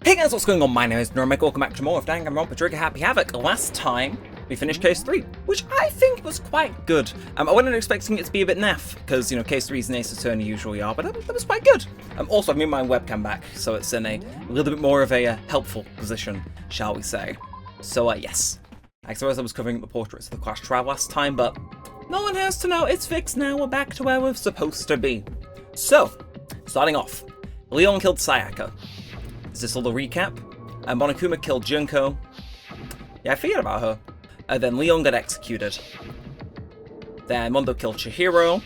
Hey guys, what's going on? My name is Neremik. Welcome back to more of Danganronpa Trigger Happy Havoc. Last time, we finished Case 3, which I think was quite good. I wasn't expecting it to be a bit naff, because, you know, Case 3 is an Ace Attorney usually are, but that was quite good. Also, I've moved my webcam back, so it's in a little bit more of a helpful position, shall we say. So, yes. I suppose I was covering the portraits of the class trial last time, but no one has to know. It's fixed now. We're back to where we're supposed to be. So, starting off, Leon killed Sayaka. Is this all the recap? Monokuma killed Junko. Yeah, I forget about her. Then Leon got executed. Then Mondo killed Chihiro.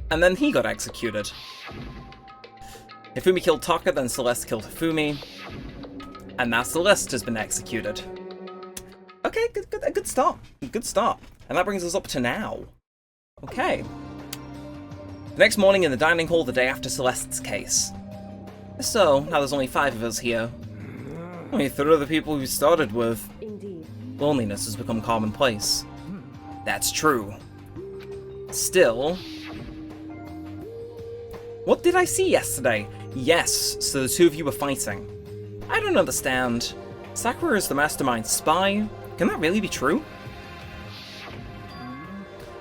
And then he got executed. Hifumi killed Taka, then Celeste killed Hifumi. And now Celeste has been executed. Okay, good start. Good start. And that brings us up to now. Okay. The next morning in the dining hall the day after Celeste's case. So, now there's only 5 of us here. Only 3 of the people we started with. Indeed. Loneliness has become commonplace. That's true. Still... What did I see yesterday? Yes, so the 2 of you were fighting. I don't understand. Sakura is the mastermind spy? Can that really be true?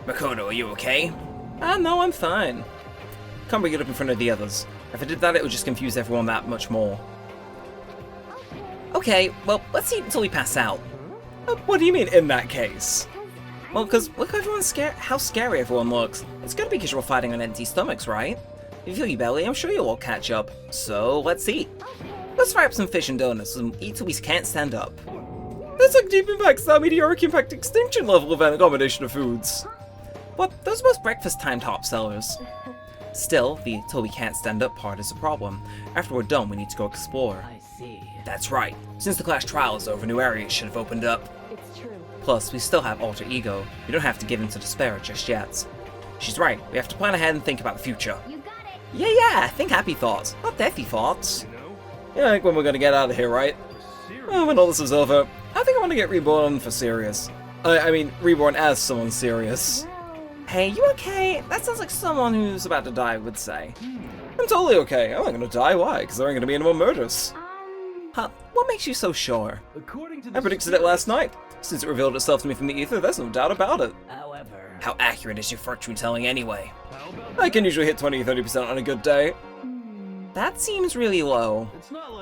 Makoto, are you okay? No, I'm fine. Can't bring it up in front of the others. If I did that, it would just confuse everyone that much more. Okay, well, let's eat until we pass out. What do you mean, in that case? Well, because look how scary everyone looks. It's gonna be because you're all fighting on empty stomachs, right? If you feel your belly, I'm sure you'll all catch up. So, let's eat. Let's fry up some fish and donuts and eat till we can't stand up. That's like Deep Impact's that meteoric impact extinction level of an combination of foods. But those are both breakfast-time top sellers. Still, the till we can't stand up part is a problem. After we're done, we need to go explore. I see. That's right. Since the class trial is over, new areas should have opened up. It's true. Plus, we still have alter ego. We don't have to give in to despair just yet. She's right. We have to plan ahead and think about the future. You got it. Yeah, think happy thoughts, not deathy thoughts. Yeah, I think when we're gonna get out of here, right? When all this is over, I think I want to get reborn for serious. I mean, reborn as someone serious. Hey, you okay? That sounds like someone who's about to die would say. I'm totally okay. I'm not gonna die. Why? Because there ain't gonna be any more murders. Huh? What makes you so sure? I predicted it last night. Since it revealed itself to me from the ether, there's no doubt about it. However... How accurate is your fortune telling anyway? I can usually hit 20-30% on a good day. That seems really low.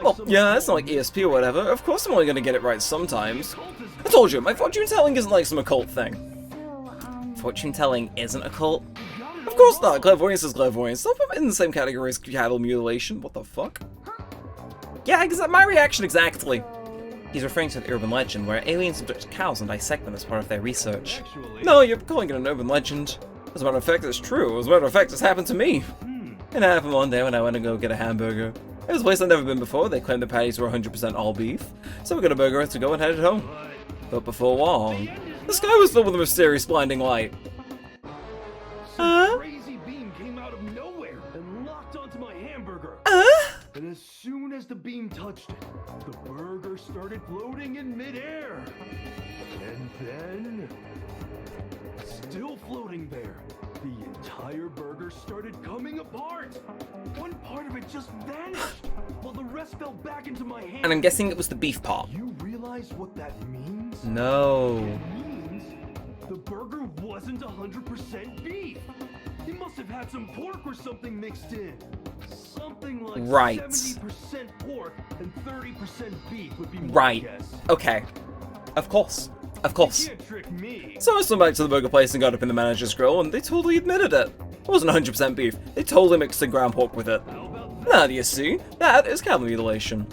Well, yeah, it's not like ESP or whatever. Of course I'm only gonna get it right sometimes. I told you, my fortune telling isn't like some occult thing. Fortune telling isn't a cult? Of course not. Clairvoyance is clairvoyance. Don't put it in the same category as cattle mutilation. What the fuck? Yeah, my reaction exactly. He's referring to the urban legend where aliens abduct cows and dissect them as part of their research. No, you're calling it an urban legend. As a matter of fact, it's true. As a matter of fact, it's happened to me. It happened one day when I went to go get a hamburger. It was a place I'd never been before. They claimed the patties were 100% all beef. So we got a burger to go and headed home. But before long, the sky was filled with a mysterious blinding light. Crazy beam came out of nowhere and locked onto my hamburger. And as soon as the beam touched it, the burger started floating in midair. And then, still floating there, the entire burger started coming apart. One part of it just vanished, while the rest fell back into my hand. And I'm guessing it was the beef part. You realize what that means? No. It means the burger wasn't 100% beef. It must have had some pork or something mixed in. Something like Right. 70% pork and 30% beef would be my Right. guess. Okay. Of course. Of course. You can't trick me. So I swam back to the burger place and got up in the manager's grill, and they totally admitted it. It wasn't 100% beef. They totally mixed the ground pork with it. How about that? Now do you see? That is cattle mutilation.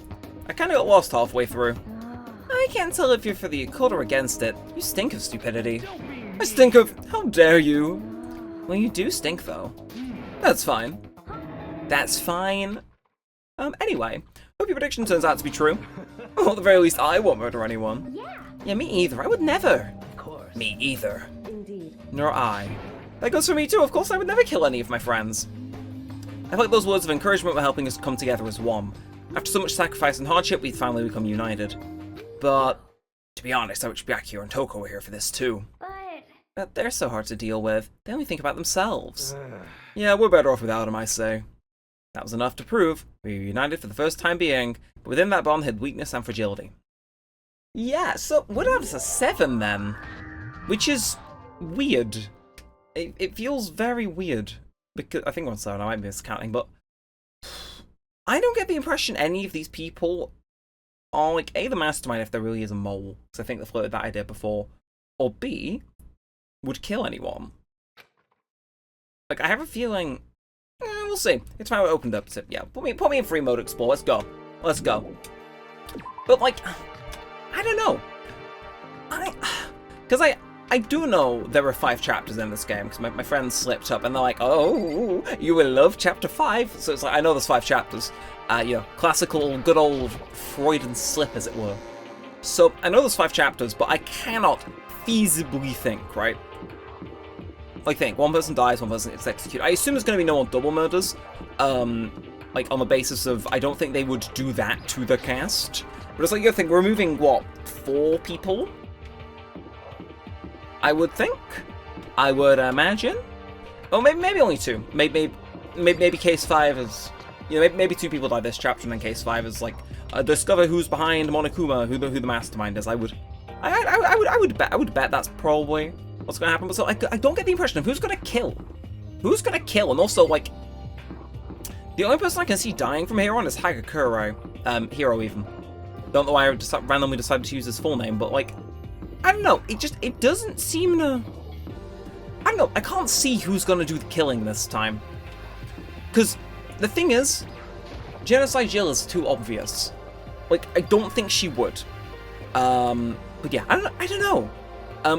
I kinda got lost halfway through. I can't tell if you're for the occult or against it. You stink of stupidity. Don't be I stink of... How dare you? Well, you do stink, though. That's fine. That's fine. Anyway, hope your prediction turns out to be true. Or at the very least, I won't murder anyone. Yeah, me either. I would never. Of course. Me either. Indeed. Nor I. That goes for me too. Of course, I would never kill any of my friends. I feel like those words of encouragement were helping us come together as one. After so much sacrifice and hardship, we'd finally become united. But, to be honest, I wish Byakuya and Toko were here for this too. But they're so hard to deal with. They only think about themselves. Yeah, we're better off without them, I say. That was enough to prove we were united for the first time being, but within that bond hid weakness and fragility. Yeah, so what else? A 7 then? Which is weird. It feels very weird. Because I think I'm sorry, I might be miscounting, but I don't get the impression any of these people are like A, the mastermind if there really is a mole, because I think they floated that idea before, or B, would kill anyone. Like I have a feeling, we'll see. It's how it opened up. So yeah, put me in free mode explore. Let's go. Let's go. But like, I don't know. Because I do know there are 5 chapters in this game, because my friends slipped up and they're like, oh, you will love chapter 5. So it's like, I know there's 5 chapters. You know, classical, good old Freudian slip, as it were. So I know there's 5 chapters, but I cannot feasibly think, right? Like think, one person dies, one person gets executed. I assume there's going to be no more double murders. Like on the basis of, I don't think they would do that to the cast. But it's like, you think, we're removing, what, 4 people? I would think. I would imagine. Oh, maybe only 2. Maybe case 5 is, you know, maybe 2 people die this chapter, and then case 5 is like, discover who's behind Monokuma, who the mastermind is. I would bet that's probably what's gonna happen. But so I don't get the impression of who's gonna kill. Who's gonna kill, and also like, the only person I can see dying from here on is Hagakure, Hero even. Don't know why I randomly decided to use his full name, but like, I don't know, it doesn't seem to... I don't know, I can't see who's gonna do the killing this time. Because the thing is, Genocide Jill is too obvious. Like, I don't think she would. But yeah, I don't know.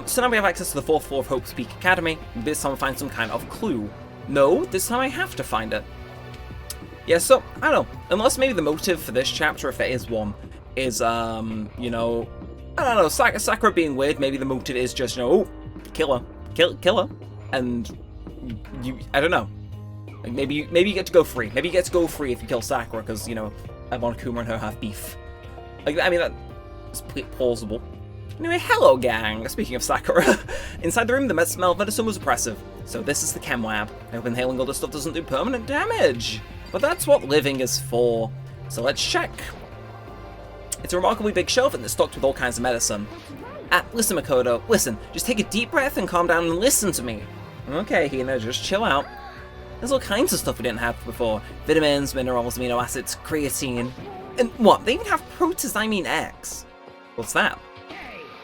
So now we have access to the 4th floor of Hope's Peak Academy. This time we'll find some kind of clue. No, this time I have to find it. Yeah, so, I don't know. Unless maybe the motive for this chapter, if there is one, is, you know... I don't know, Sakura being weird, maybe the motive is just, you know, oh, kill her, and I don't know. Like, maybe you get to go free. Maybe you get to go free if you kill Sakura, because, you know, Monokuma and her have beef. Like, I mean, that's plausible. Anyway, hello, gang. Speaking of Sakura, inside the room, the smell of medicine was oppressive. So this is the chem lab. I hope inhaling all this stuff doesn't do permanent damage. But that's what living is for. So let's check. It's a remarkably big shelf and it's stocked with all kinds of medicine. Listen, Makoto, listen. Just take a deep breath and calm down and listen to me. Okay, Hina, just chill out. There's all kinds of stuff we didn't have before. Vitamins, minerals, amino acids, creatine. And what? They even have Protozymine X. What's that?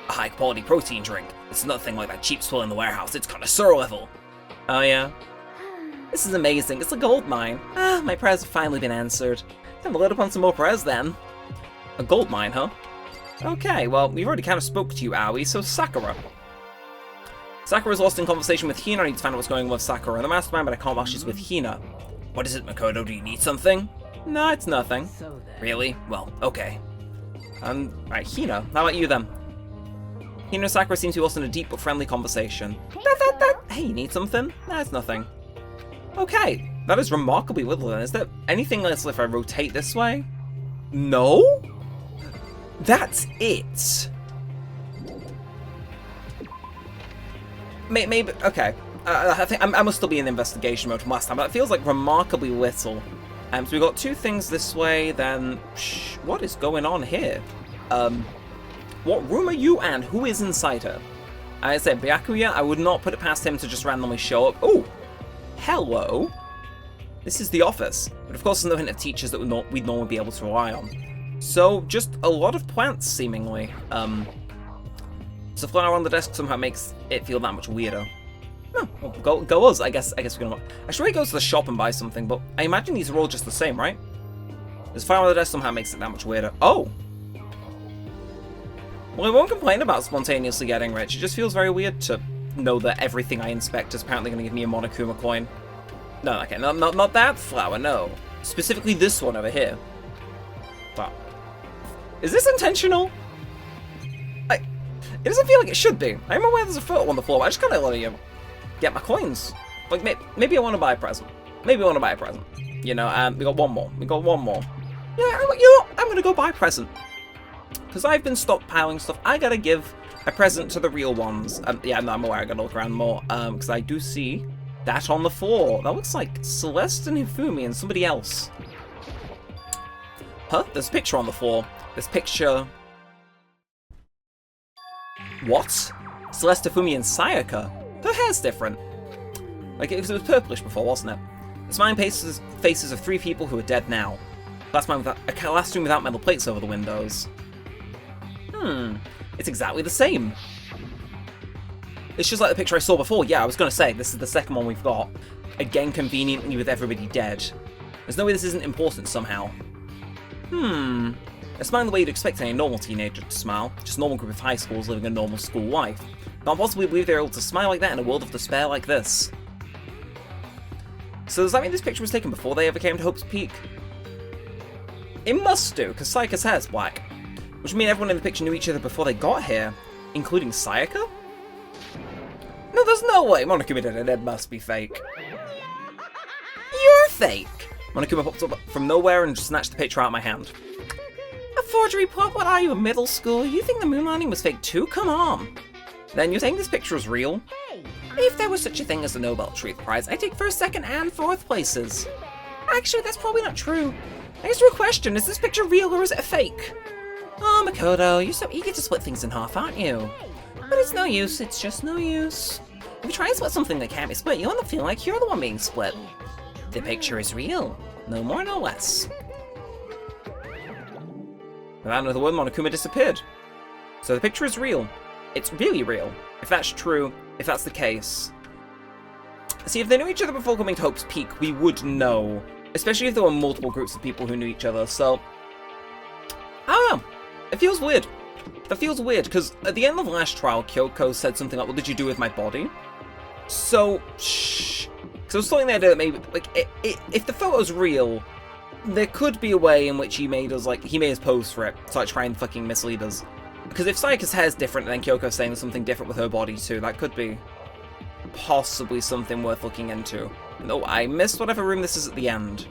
A high-quality protein drink. It's nothing like that cheap swill in the warehouse. It's connoisseur level. Oh, yeah? This is amazing. It's a gold mine. Ah, my prayers have finally been answered. Time to load up on some more prayers, then. A gold mine, huh? Okay, well, we've already kind of spoke to you, Aoi, so Sakura. Sakura's lost in conversation with Hina. I need to find out what's going on with Sakura and the mastermind, but I can't while she's with Hina. What is it, Makoto? Do you need something? No, it's nothing. Really? Well, okay. Right, Hina, how about you then? Hina and Sakura seem to be lost in a deep but friendly conversation. Hey, you need something? No, it's nothing. Okay, that is remarkably little then. Is there anything else if I rotate this way? No? That's it. Maybe, okay. I think I must still be in investigation mode from last time, but it feels like remarkably little. So we got 2 things this way, then... what is going on here? What room are you and who is inside her? I said Byakuya, I would not put it past him to just randomly show up. Oh! Hello! This is the office, but of course there's no hint of teachers that we'd normally be able to rely on. So, just a lot of plants, seemingly. So flower on the desk somehow makes it feel that much weirder. Oh, well, go us, I guess we're gonna... I should really go to the shop and buy something, but I imagine these are all just the same, right? This flower on the desk somehow makes it that much weirder. Oh! Well, I won't complain about spontaneously getting rich. It just feels very weird to know that everything I inspect is apparently going to give me a Monokuma coin. No, okay, not that flower, no. Specifically this one over here. But... is this intentional? It doesn't feel like it should be. I'm aware there's a photo on the floor, but I just kind of let you get my coins. Like, maybe I want to buy a present. Maybe I want to buy a present. You know, we got one more. Yeah, you know, I'm going to go buy a present. Because I've been stockpiling stuff, I gotta give a present to the real ones. Yeah, no, I'm aware I gotta look around more. Because I do see That on the floor. That looks like Celeste and Hifumi and somebody else. Huh? There's a picture on the floor. This picture... What? Celeste, Hifumi, and Sayaka? Her hair's different. Like, it was purplish before, wasn't it? The smiling faces of 3 people who are dead now. A classroom without metal plates over the windows. It's exactly the same. It's just like the picture I saw before. Yeah, I was going to say, this is the second one we've got. Again, conveniently with everybody dead. There's no way this isn't important somehow. They're smiling the way you'd expect any normal teenager to smile. Just a normal group of high schools living a normal school life. Can't possibly believe they're able to smile like that in a world of despair like this. So does that mean this picture was taken before they ever came to Hope's Peak? It must do, because Sayaka's hair's black. Which would mean everyone in the picture knew each other before they got here, including Sayaka? No, there's no way Monokuma did it. It must be fake. You're fake! Monokuma popped up from nowhere and snatched the picture out of my hand. A forgery plot? What are you, in middle school? You think the moon landing was fake too? Come on! Then you think this picture is real? If there was such a thing as the Nobel Truth Prize, I'd take first, second, and fourth places. Actually, that's probably not true. I guess a question, is this picture real or is it a fake? Oh, Makoto, you're so eager to split things in half, aren't you? But it's no use, it's just no use. If you try and split something that can't be split, you'll end up feeling like you're the one being split. The picture is real. No more, no less. Without another word, Monokuma disappeared. So the picture is real. It's really real. If that's true, if that's the case. See, if they knew each other before coming to Hope's Peak, we would know. Especially if there were multiple groups of people who knew each other, so... I don't know. It feels weird. That feels weird, because at the end of the last trial, Kyoko said something like, what did you do with my body? So, shh. Because I was thinking the idea that maybe, like, if the photo's real, there could be a way in which he made us pose for it, to like try and fucking mislead us. Because if Sayaka's hair's different, and then Kyoko's saying there's something different with her body too, that could be possibly something worth looking into. No, I missed whatever room this is at the end.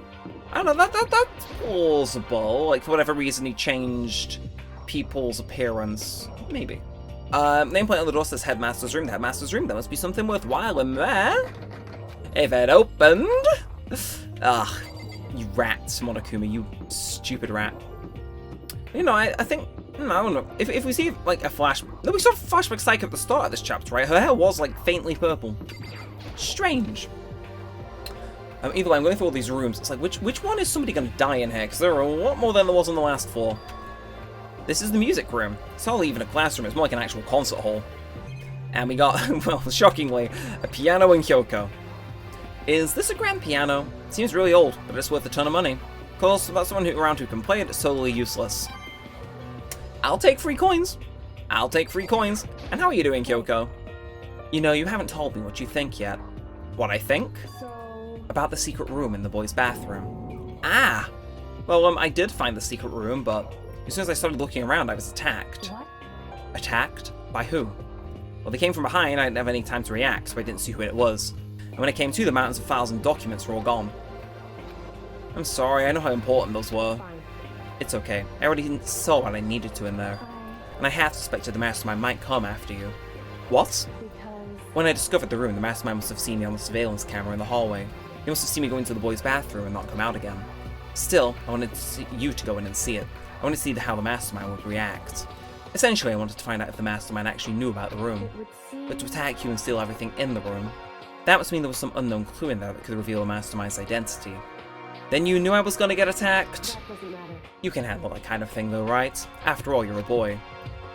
I don't know, that's plausible. Like, for whatever reason, he changed people's appearance. Maybe. Nameplate on the door says Headmaster's Room. The Headmaster's Room, there must be something worthwhile in there. If it opened... Ugh, you rat, Monokuma, you stupid rat. You know, I think... I don't know. If we see, like, a flash... No, we saw flashback Sayaka at the start of this chapter, right? Her hair was, like, faintly purple. Strange. Either way, I'm going through all these rooms. It's like, which one is somebody going to die in here? Because there are a lot more than there was in the last 4. This is the music room. It's hardly even a classroom. It's more like an actual concert hall. And we got, well, shockingly, a piano in Kyoko. Is this a grand piano? It seems really old, but it's worth a ton of money. Of course, about someone around who can play it, it's totally useless. I'll take free coins. I'll take free coins. And how are you doing, Kyoko? You know, you haven't told me what you think yet. What I think? About the secret room in the boys' bathroom. Ah! Well, I did find the secret room, but as soon as I started looking around, I was attacked. What? Attacked? By who? Well, they came from behind, I didn't have any time to react, so I didn't see who it was. And when I came to, the mountains of files and documents were all gone. I'm sorry, I know how important those were. It's okay. I already saw what I needed to in there. And I half suspected the mastermind might come after you. What? When I discovered the room, the mastermind must have seen me on the surveillance camera in the hallway. He must have seen me go into the boys' bathroom and not come out again. Still, I wanted you to go in and see it. I wanted to see how the mastermind would react. Essentially, I wanted to find out if the mastermind actually knew about the room. But to attack you and steal everything in the room, that must mean there was some unknown clue in there that could reveal the mastermind's identity. Then you knew I was gonna get attacked? You can handle that kind of thing though, right? After all, you're a boy.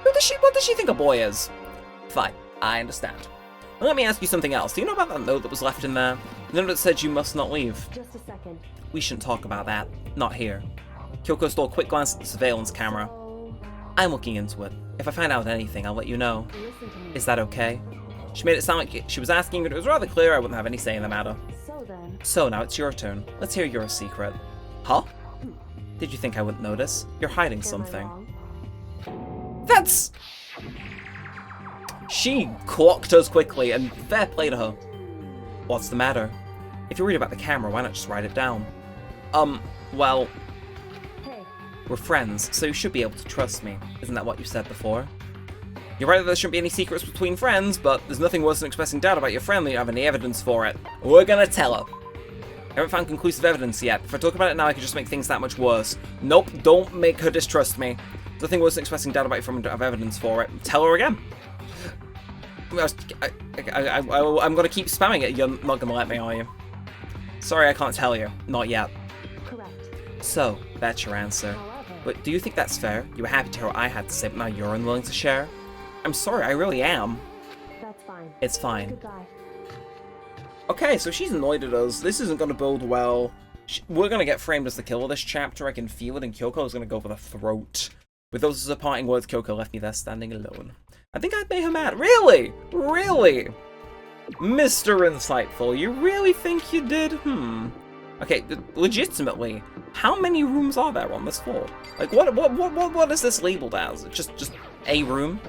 What does she think a boy is? Fine, I understand. Well, let me ask you something else. Do you know about that note that was left in there? The note that said you must not leave. Just a second. We shouldn't talk about that. Not here. Kyoko stole a quick glance at the surveillance camera. I'm looking into it. If I find out anything, I'll let you know. Is that okay? She made it sound like she was asking, but it was rather clear I wouldn't have any say in the matter. So now it's your turn. Let's hear your secret. Huh? Did you think I wouldn't notice? You're hiding something. That's... She clocked us quickly, and fair play to her. What's the matter? If you're worried about the camera, why not just write it down? Well... We're friends, so you should be able to trust me. Isn't that what you said before? You're right that there shouldn't be any secrets between friends, but there's nothing worse than expressing doubt about your friend when you have any evidence for it. We're gonna tell her. I haven't found conclusive evidence yet. If I talk about it now, I could just make things that much worse. Nope, don't make her distrust me. There's nothing worse than expressing doubt about your friend when you don't have evidence for it. Tell her again. I'm gonna keep spamming it. You're not gonna let me, are you? Sorry, I can't tell you. Not yet. Correct. So, that's your answer. However, But do you think that's fair? You were happy to hear what I had to say, but now you're unwilling to share? I'm sorry, I really am. that's fine. It's fine. Goodbye. Okay, so she's annoyed at us. This isn't gonna bode well. We're gonna get framed as the killer this chapter. I can feel it, and Kyoko's gonna go for the throat. With those as her parting words, Kyoko left me there standing alone. I think I'd made her mad. Really? Really? Mr. Insightful, you really think you did? Okay, legitimately, how many rooms are there on this floor? Like, what is this labeled as? Just a room?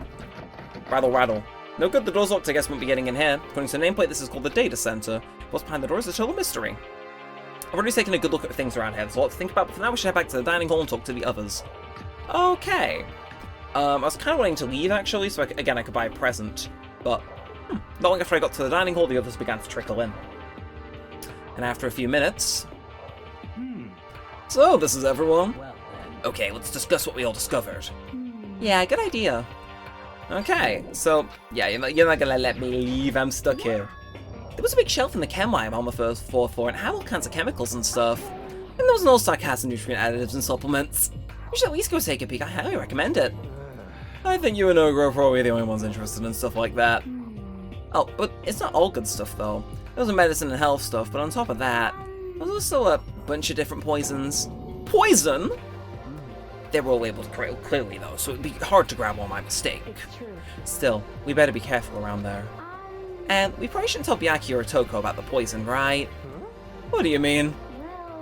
Rattle. No good, the door's locked, I guess won't be getting in here. According to the nameplate, this is called the Data Center. What's behind the door is a total mystery. I've already taken a good look at things around here. There's a lot to think about, but for now we should head back to the dining hall and talk to the others. Okay. I was kind of wanting to leave, actually, so I could buy a present. But, not long after I got to the dining hall, the others began to trickle in. And after a few minutes... So, this is everyone. Well then. Okay, let's discuss what we all discovered. Yeah, good idea. Okay, so, yeah, you're not gonna let me leave, I'm stuck here. There was a big shelf in the chem lab on the fourth floor, and had all kinds of chemicals and stuff. And there was an all-star cast of nutrient additives and supplements. You should at least go take a peek, I highly recommend it. I think you and Ogre are probably the only ones interested in stuff like that. Oh, but it's not all good stuff, though. There was medicine and health stuff, but on top of that, there was also a bunch of different poisons. Poison? They were all labeled clearly, though, so it'd be hard to grab one by mistake. It's true. Still, we better be careful around there. And we probably shouldn't tell Byakuya or Toko about the poison, right? What do you mean?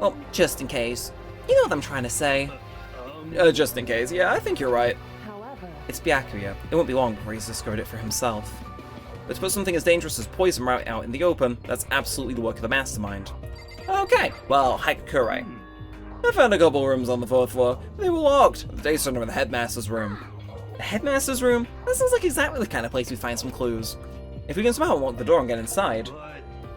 Well, just in case. You know what I'm trying to say. Just in case. Yeah, I think you're right. However, It's Byakuya. It won't be long before he's discovered it for himself. But to put something as dangerous as poison right out in the open, that's absolutely the work of the mastermind. Okay, well, Hagakure. I found a couple rooms on the 4th floor. They were locked. The day center of the headmaster's room. The headmaster's room? That sounds like exactly the kind of place we'd find some clues. If we can somehow unlock the door and get inside.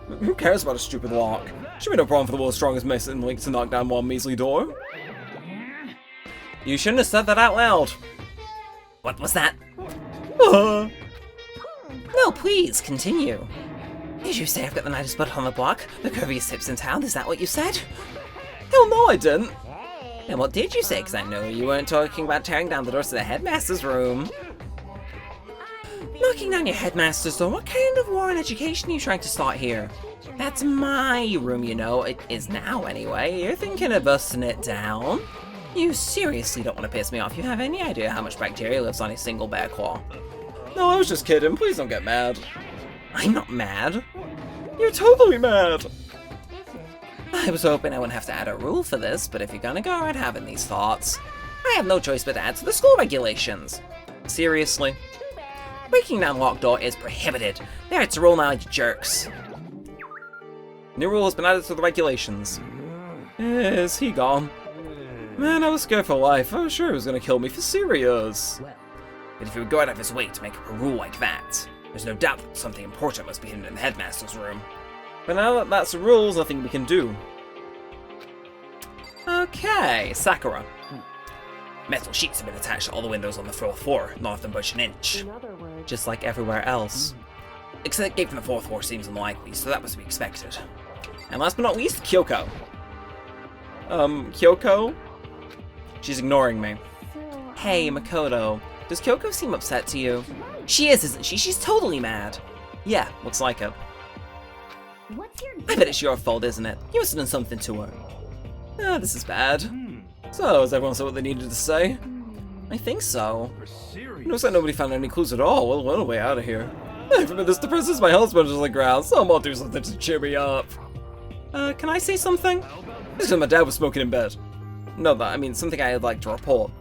Who cares about a stupid lock? Should be no problem for the world's strongest missing link to knock down one measly door. You shouldn't have said that out loud. What was that? No, please, continue. Did you say I've got the nicest butt on the block? The curviest hips in town? Is that what you said? Hell no, I didn't. And what did you say? Because I know you weren't talking about tearing down the doors to the headmaster's room. Knocking down your headmaster's door? What kind of war on education are you trying to start here? That's my room, you know. It is now, anyway. You're thinking of busting it down? You seriously don't want to piss me off. You have any idea how much bacteria lives on a single bear claw? No, I was just kidding. Please don't get mad. I'm not mad. You're totally mad. I was hoping I wouldn't have to add a rule for this, but if you're gonna go around having these thoughts, I have no choice but to add to the school regulations. Seriously? Breaking down locked door is prohibited. There, it's a rule now, you jerks. New rule has been added to the regulations. Is he gone? Man, I was scared for life. I was sure he was gonna kill me for serious. But if he would go out of his way to make up a rule like that, there's no doubt that something important must be hidden in the headmaster's room. But now that that's the rule, there's nothing we can do. Okay, Sakura. Metal sheets have been attached to all the windows on the 4th floor, none of them budge an inch. in other words, Just like everywhere else. Except the gate from the 4th floor seems unlikely, so that was to be expected. And last but not least, Kyoko. Kyoko? She's ignoring me. so, Hey, Makoto. Does Kyoko seem upset to you? She is, isn't she? She's totally mad. Yeah, looks like it. what's your I bet it's your fault, isn't it? You must have done something to her. Oh, this is bad. So, has everyone said what they needed to say? I think so. For serious. It looks like nobody found any clues at all. Well, what a way out of here. I've been this depresses my husband on the ground. Someone do something to cheer me up. Can I say something? This is my dad was smoking in bed. No, but I mean something I'd like to report.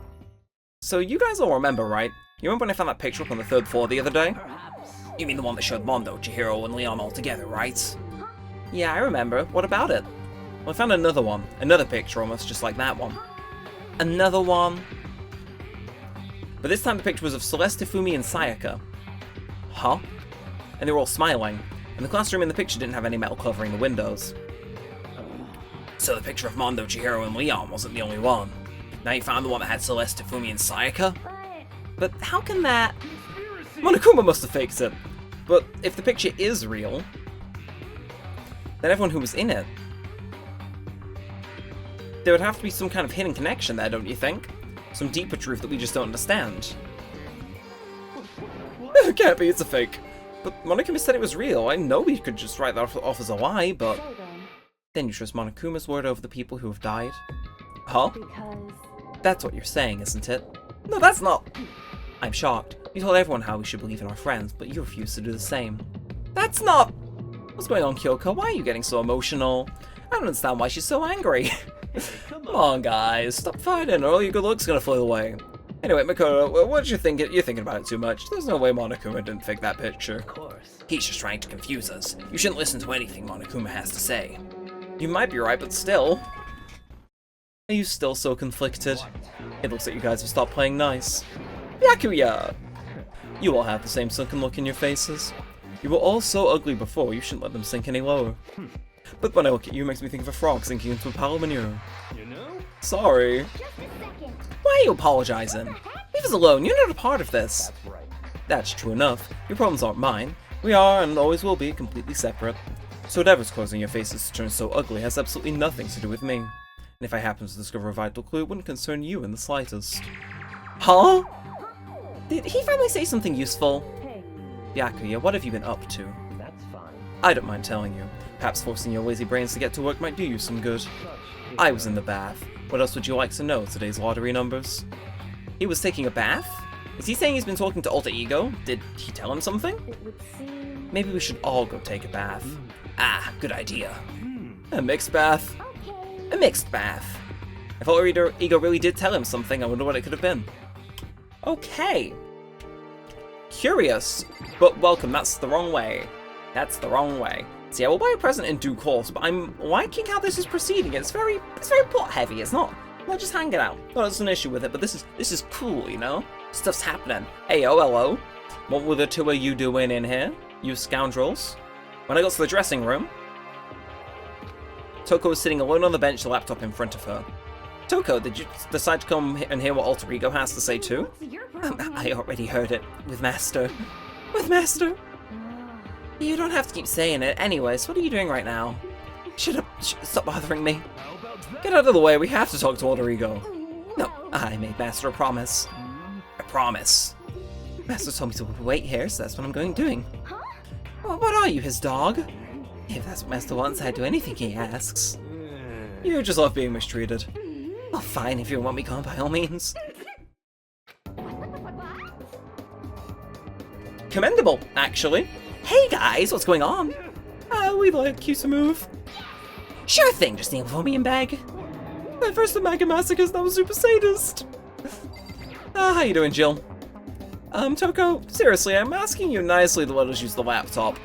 So you guys all remember, right? You remember when I found that picture up on the 3rd floor the other day? You mean the one that showed Mondo, Chihiro, and Leon all together, right? Yeah, I remember. What about it? Well, I found another one. Another picture almost just like that one. Another one. But this time the picture was of Celeste, Fumi, and Sayaka. Huh? And they were all smiling, and the classroom in the picture didn't have any metal covering the windows. So the picture of Mondo, Chihiro, and Leon wasn't the only one. Now you found the one that had Celeste, Fumi, and Sayaka? But how can that... Monokuma must have faked it. But if the picture is real, then everyone who was in it... There would have to be some kind of hidden connection there, don't you think? Some deeper truth that we just don't understand. It can't be, it's a fake. But Monokuma said it was real. I know we could just write that off as a lie, but... Then you trust Monokuma's word over the people who have died? Huh? Because... That's what you're saying, isn't it? No, that's not... I'm shocked. You told everyone how we should believe in our friends, but you refuse to do the same. That's not... What's going on, Kyoko? Why are you getting so emotional? I don't understand why she's so angry. Come on, guys. Stop fighting, or all your good looks gonna fly away. Anyway, Makoto, what did you think? You're thinking about it too much. There's no way Monokuma didn't fake that picture. Of course. He's just trying to confuse us. You shouldn't listen to anything Monokuma has to say. You might be right, but still... Are you still so conflicted? It looks like you guys have stopped playing nice. Byakuya! You all have the same sunken look in your faces. You were all so ugly before, you shouldn't let them sink any lower. But when I look at you, it makes me think of a frog sinking into a pile of manure. You know? Sorry. Why are you apologizing? Leave us alone, you're not a part of this. That's right. That's true enough. Your problems aren't mine. We are, and always will be, completely separate. So whatever's causing your faces to turn so ugly has absolutely nothing to do with me. And if I happen to discover a vital clue, it wouldn't concern you in the slightest. Huh? Did he finally say something useful? Hey. Byakuya, what have you been up to? That's fine. I don't mind telling you. Perhaps forcing your lazy brains to get to work might do you some good. I was in the bath. What else would you like to know? Today's lottery numbers? He was taking a bath? Is he saying he's been talking to Alter Ego? Did he tell him something? It would seem... Maybe we should all go take a bath. Ah, good idea. A mixed bath. Okay. A mixed bath. If Alter Ego really did tell him something, I wonder what it could have been. Okay. Curious, but welcome. That's the wrong way. That's the wrong way. So yeah, we'll buy a present in due course, but I'm liking how this is proceeding. It's very plot heavy. It's not just hanging out. Not there's an issue with it, but this is cool, you know? Stuff's happening. Hey, oh, hello. What were the two of you doing in here? You scoundrels. When I got to the dressing room, Toko was sitting alone on the bench, the laptop in front of her. Toko, did you decide to come and hear what Alter Ego has to say too? I already heard it. With Master. With Master? You don't have to keep saying it. Anyways, what are you doing right now? Shut up. Stop bothering me. Get out of the way. We have to talk to Alter Ego. No, I made Master a promise. A promise. Master told me to wait here, so that's what I'm doing. Well, what are you, his dog? If that's what Master wants, I'd do anything he asks. You just love being mistreated. Well, fine, if you want me gone, by all means. Commendable, actually. Hey guys, what's going on? We'd like you to move. Sure thing, just kneel for me and beg. That first of Mega Massacres, that was super sadist. How you doing, Jill? Toko, seriously, I'm asking you nicely to let us use the laptop.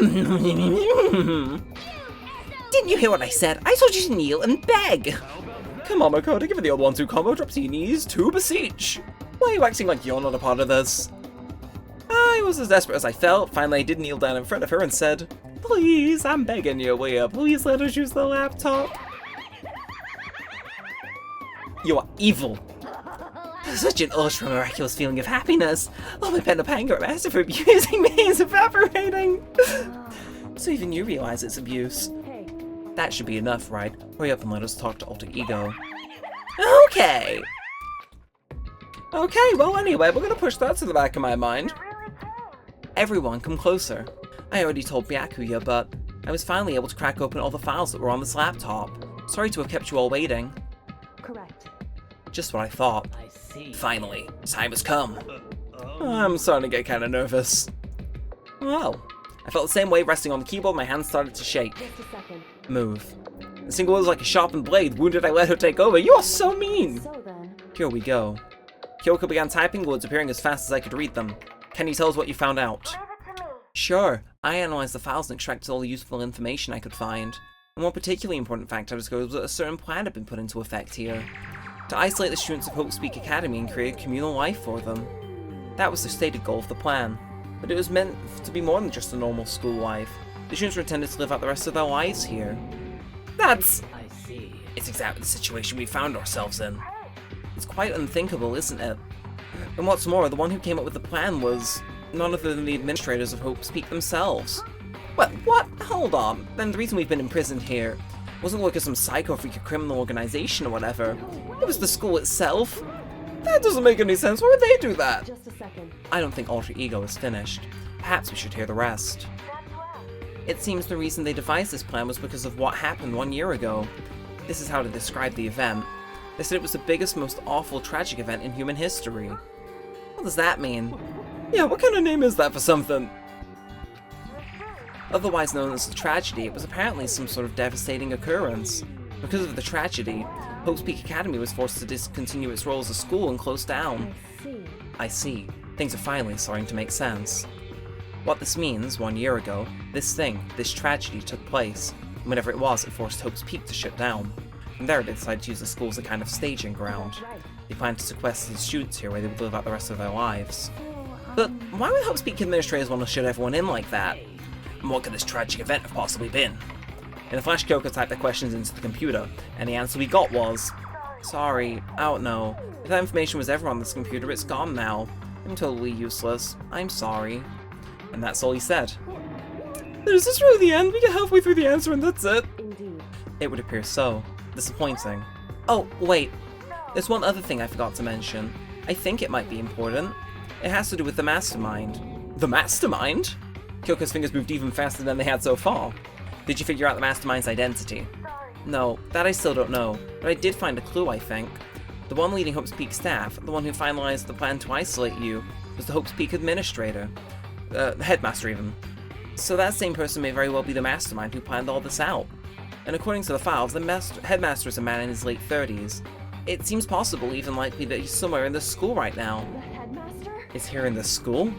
Didn't you hear what I said? I told you to kneel and beg. Come on, Makoto, give it the old 1-2 combo, drop to your knees, to beseech. Why are you acting like you're not a part of this? I was as desperate as I felt. Finally, I did kneel down in front of her and said, please, I'm begging you, will you? Please let us use the laptop. You are evil. Such an ultra-miraculous feeling of happiness. All my pent-up anger at Master for abusing me is evaporating. So even you realize it's abuse. That should be enough, right? Hurry up and let us talk to Alter Ego. Okay. Okay, well anyway, we're gonna push that to the back of my mind. Everyone, come closer. I already told Byakuya, but I was finally able to crack open all the files that were on this laptop. Sorry to have kept you all waiting. Correct. Just what I thought. I see. Finally, time has come. I'm starting to get kind of nervous. Well, I felt the same way resting on the keyboard, my hands started to shake. Just a second. Move. The single was like a sharpened blade. Wounded, I let her take over. You are so mean! So then... Here we go. Kyoko began typing, words appearing as fast as I could read them. Can you tell us what you found out? Sure. I analyzed the files and extracted all the useful information I could find. And one particularly important fact I discovered was that a certain plan had been put into effect here. To isolate the students of Hope's Peak Academy and create a communal life for them. That was the stated goal of the plan, but it was meant to be more than just a normal school life. The students were intended to live out the rest of their lives here. That's... I see. It's exactly the situation we found ourselves in. It's quite unthinkable, isn't it? And what's more, the one who came up with the plan was none other than the administrators of Hope's Peak themselves. Well, what? Hold on. Then the reason we've been imprisoned here wasn't like some psycho freak or criminal organization or whatever. It was the school itself. That doesn't make any sense. Why would they do that? Just a second. I don't think Alter Ego is finished. Perhaps we should hear the rest. It seems the reason they devised this plan was because of what happened 1 year ago. This is how to describe the event. They said it was the biggest, most awful, tragic event in human history. What does that mean? Yeah, what kind of name is that for something? Otherwise known as a tragedy, it was apparently some sort of devastating occurrence. Because of the tragedy, Hope's Peak Academy was forced to discontinue its role as a school and close down. I see. I see. Things are finally starting to make sense. What this means, 1 year ago, this tragedy took place, and whenever it was, it forced Hope's Peak to shut down. From there, they decided to use the school as a kind of staging ground. That's right. They planned to sequester the students here where they would live out the rest of their lives. So, But why would Hope's Peak administrators want to shut everyone in like that? And what could this tragic event have possibly been? In a flash, Kyoko typed the questions into the computer, and the answer we got was, "Sorry, I don't know. If that information was ever on this computer, it's gone now. I'm totally useless. I'm sorry." And that's all he said. Is this really the end? We get halfway through the answer and that's it? indeed. It would appear so. Disappointing. Oh, wait. There's one other thing I forgot to mention. I think it might be important. It has to do with the mastermind. The mastermind? Kyoko's fingers moved even faster than they had so far. Did you figure out the mastermind's identity? No, that I still don't know, but I did find a clue, I think. The one leading Hope's Peak staff, the one who finalized the plan to isolate you, was the Hope's Peak administrator. Headmaster even. So that same person may very well be the mastermind who planned all this out. And according to the files, the headmaster is a man in his late 30s. It seems possible, even likely, that he's somewhere in this school right now. The headmaster? Is here in this school?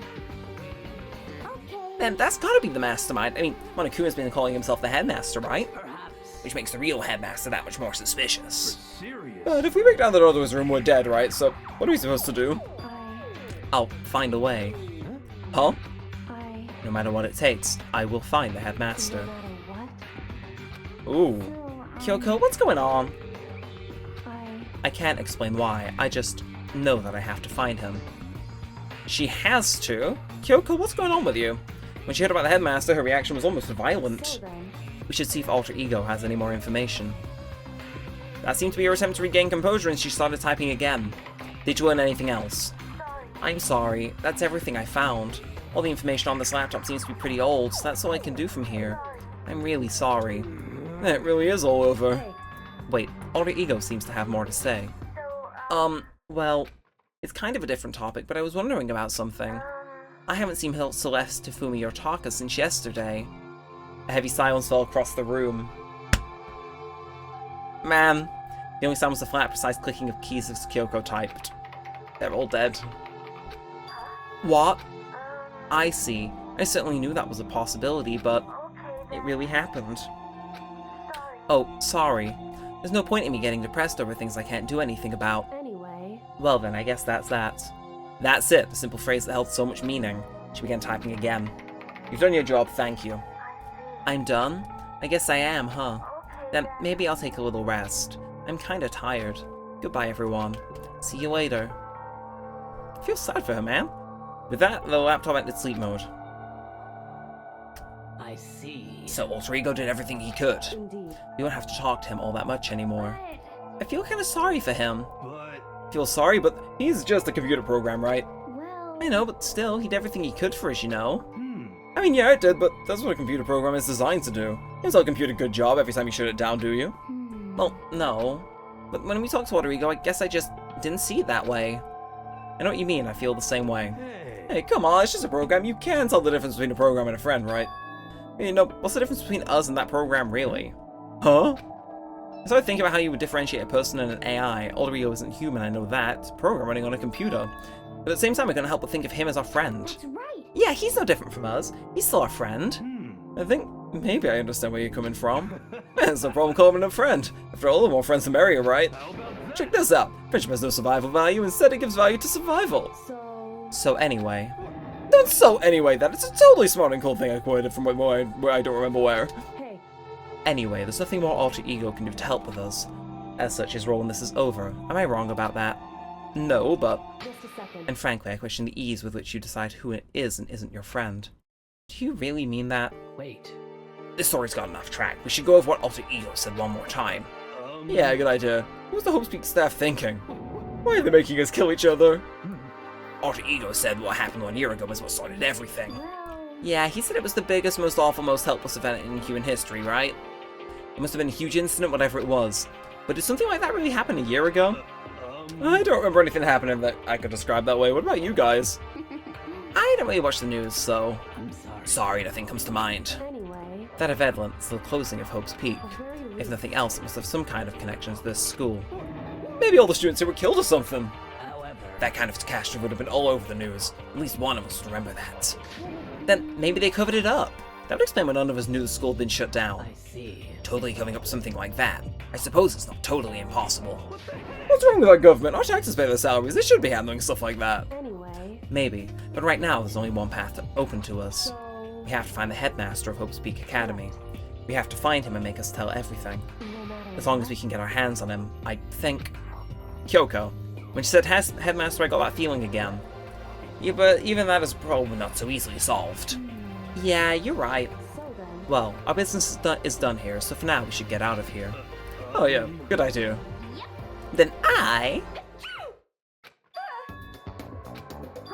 Okay. Then that's gotta be the mastermind. I mean, Monokuma's been calling himself the headmaster, right? Perhaps. Which makes the real headmaster that much more suspicious. Serious. But if we break down the door to his room, we're dead, right? So, what are we supposed to do? I... I'll find a way. Huh? No I... matter what it takes, I will find the No headmaster. matter what? Ooh. So, Kyoko, what's going on? I... I can't explain why, I just know that I have to find him. She has to? Kyoko, what's going on with you? When she heard about the headmaster, her reaction was almost violent. So then... We should see if Alter Ego has any more information. That seemed to be her attempt to regain composure, and she started typing again. Did you learn anything else? I'm sorry, that's everything I found. All the information on this laptop seems to be pretty old, so that's all I can do from here. I'm really sorry. It really is all over. Hey, Wait, Alter Ego seems to have more to say. Well, it's kind of a different topic, but I was wondering about something. I haven't seen Celeste, Tafumi, or Taka since yesterday. A heavy silence fell across the room. Man, the only sound was the flat, precise clicking of keys as Kyoko typed. They're all dead. What? I see. I certainly knew that was a possibility, but it really happened. Oh, sorry. There's no point in me getting depressed over things I can't do anything about. anyway... Well then, I guess that's that. That's it, the simple phrase that held so much meaning. She began typing again. You've done your job, thank you. I'm done? I guess I am, huh? Then maybe I'll take a little rest. I'm kinda tired. Goodbye, everyone. See you later. I feel sad for her, man. With that, the laptop entered sleep mode. I see. So Alter Ego did everything he could. Indeed. We won't have to talk to him all that much anymore. I feel kinda sorry for him. But Feel sorry, but he's just a computer program, right? Well... I know, but still, he did everything he could for us, you know? I mean, yeah, it did, but that's what a computer program is designed to do. You don't tell a computer good job every time you shut it down, do you? Well, no. But when we talked to Alter Ego, I guess I just didn't see it that way. I know what you mean, I feel the same way. Hey, come on, it's just a program. You can tell the difference between a program and a friend, right? You know, what's the difference between us and that program, really? Huh? I started thinking about how you would differentiate a person and an AI. Alter Ego isn't human, I know that. It's a program running on a computer. But at the same time, I couldn't help but think of him as our friend. That's right! Yeah, he's no different from us. He's still our friend. I think maybe I understand where you're coming from. It's no problem calling him a friend. After all, the more friends the merrier, right? how about that? Check this out. Friendship has no survival value, instead it gives value to survival. So anyway. Don't so anyway that. It's a totally smart and cool thing I quoted from where I don't remember where. Hey. Anyway, there's nothing more Alter Ego can do to help with us. As such, his role in this is over. Am I wrong about that? No, but... Just a second. And frankly, I question the ease with which you decide who it is and isn't your friend. Do you really mean that? Wait. This story's gotten off track. We should go over what Alter Ego said one more time. Yeah, good idea. What was the Hope Speak staff thinking? Why are they making us kill each other? Alter Ego said what happened 1 year ago was what started everything. Yeah, he said it was the biggest, most awful, most helpless event in human history, right? It must have been a huge incident, whatever it was. But did something like that really happen a year ago? I don't remember anything happening that I could describe that way. What about you guys? I don't really watch the news, so... I'm Sorry, nothing comes to mind. Anyway, That event is the closing of Hope's Peak. at very least, If nothing else, it must have some kind of connection to this school. Maybe all the students here were killed or something. However, That kind of catastrophe would have been all over the news. At least one of us would remember that. Then maybe they covered it up. That would explain why none of us knew the school had been shut down. I see. Totally covering up something like that. I suppose it's not totally impossible. What's wrong with our government? Our taxes pay their salaries. They should be handling stuff like that. anyway, Maybe, but right now there's only one path open to us. so We have to find the headmaster of Hope's Peak Academy. We have to find him and make us tell everything. no matter As long as we can get our hands on him, I think... Kyoko. When she said headmaster, I got that feeling again. Yeah, but even that is probably not so easily solved. Yeah, you're right. So then, Well, our business is done here, so for now we should get out of here. Oh yeah, good idea. Then I...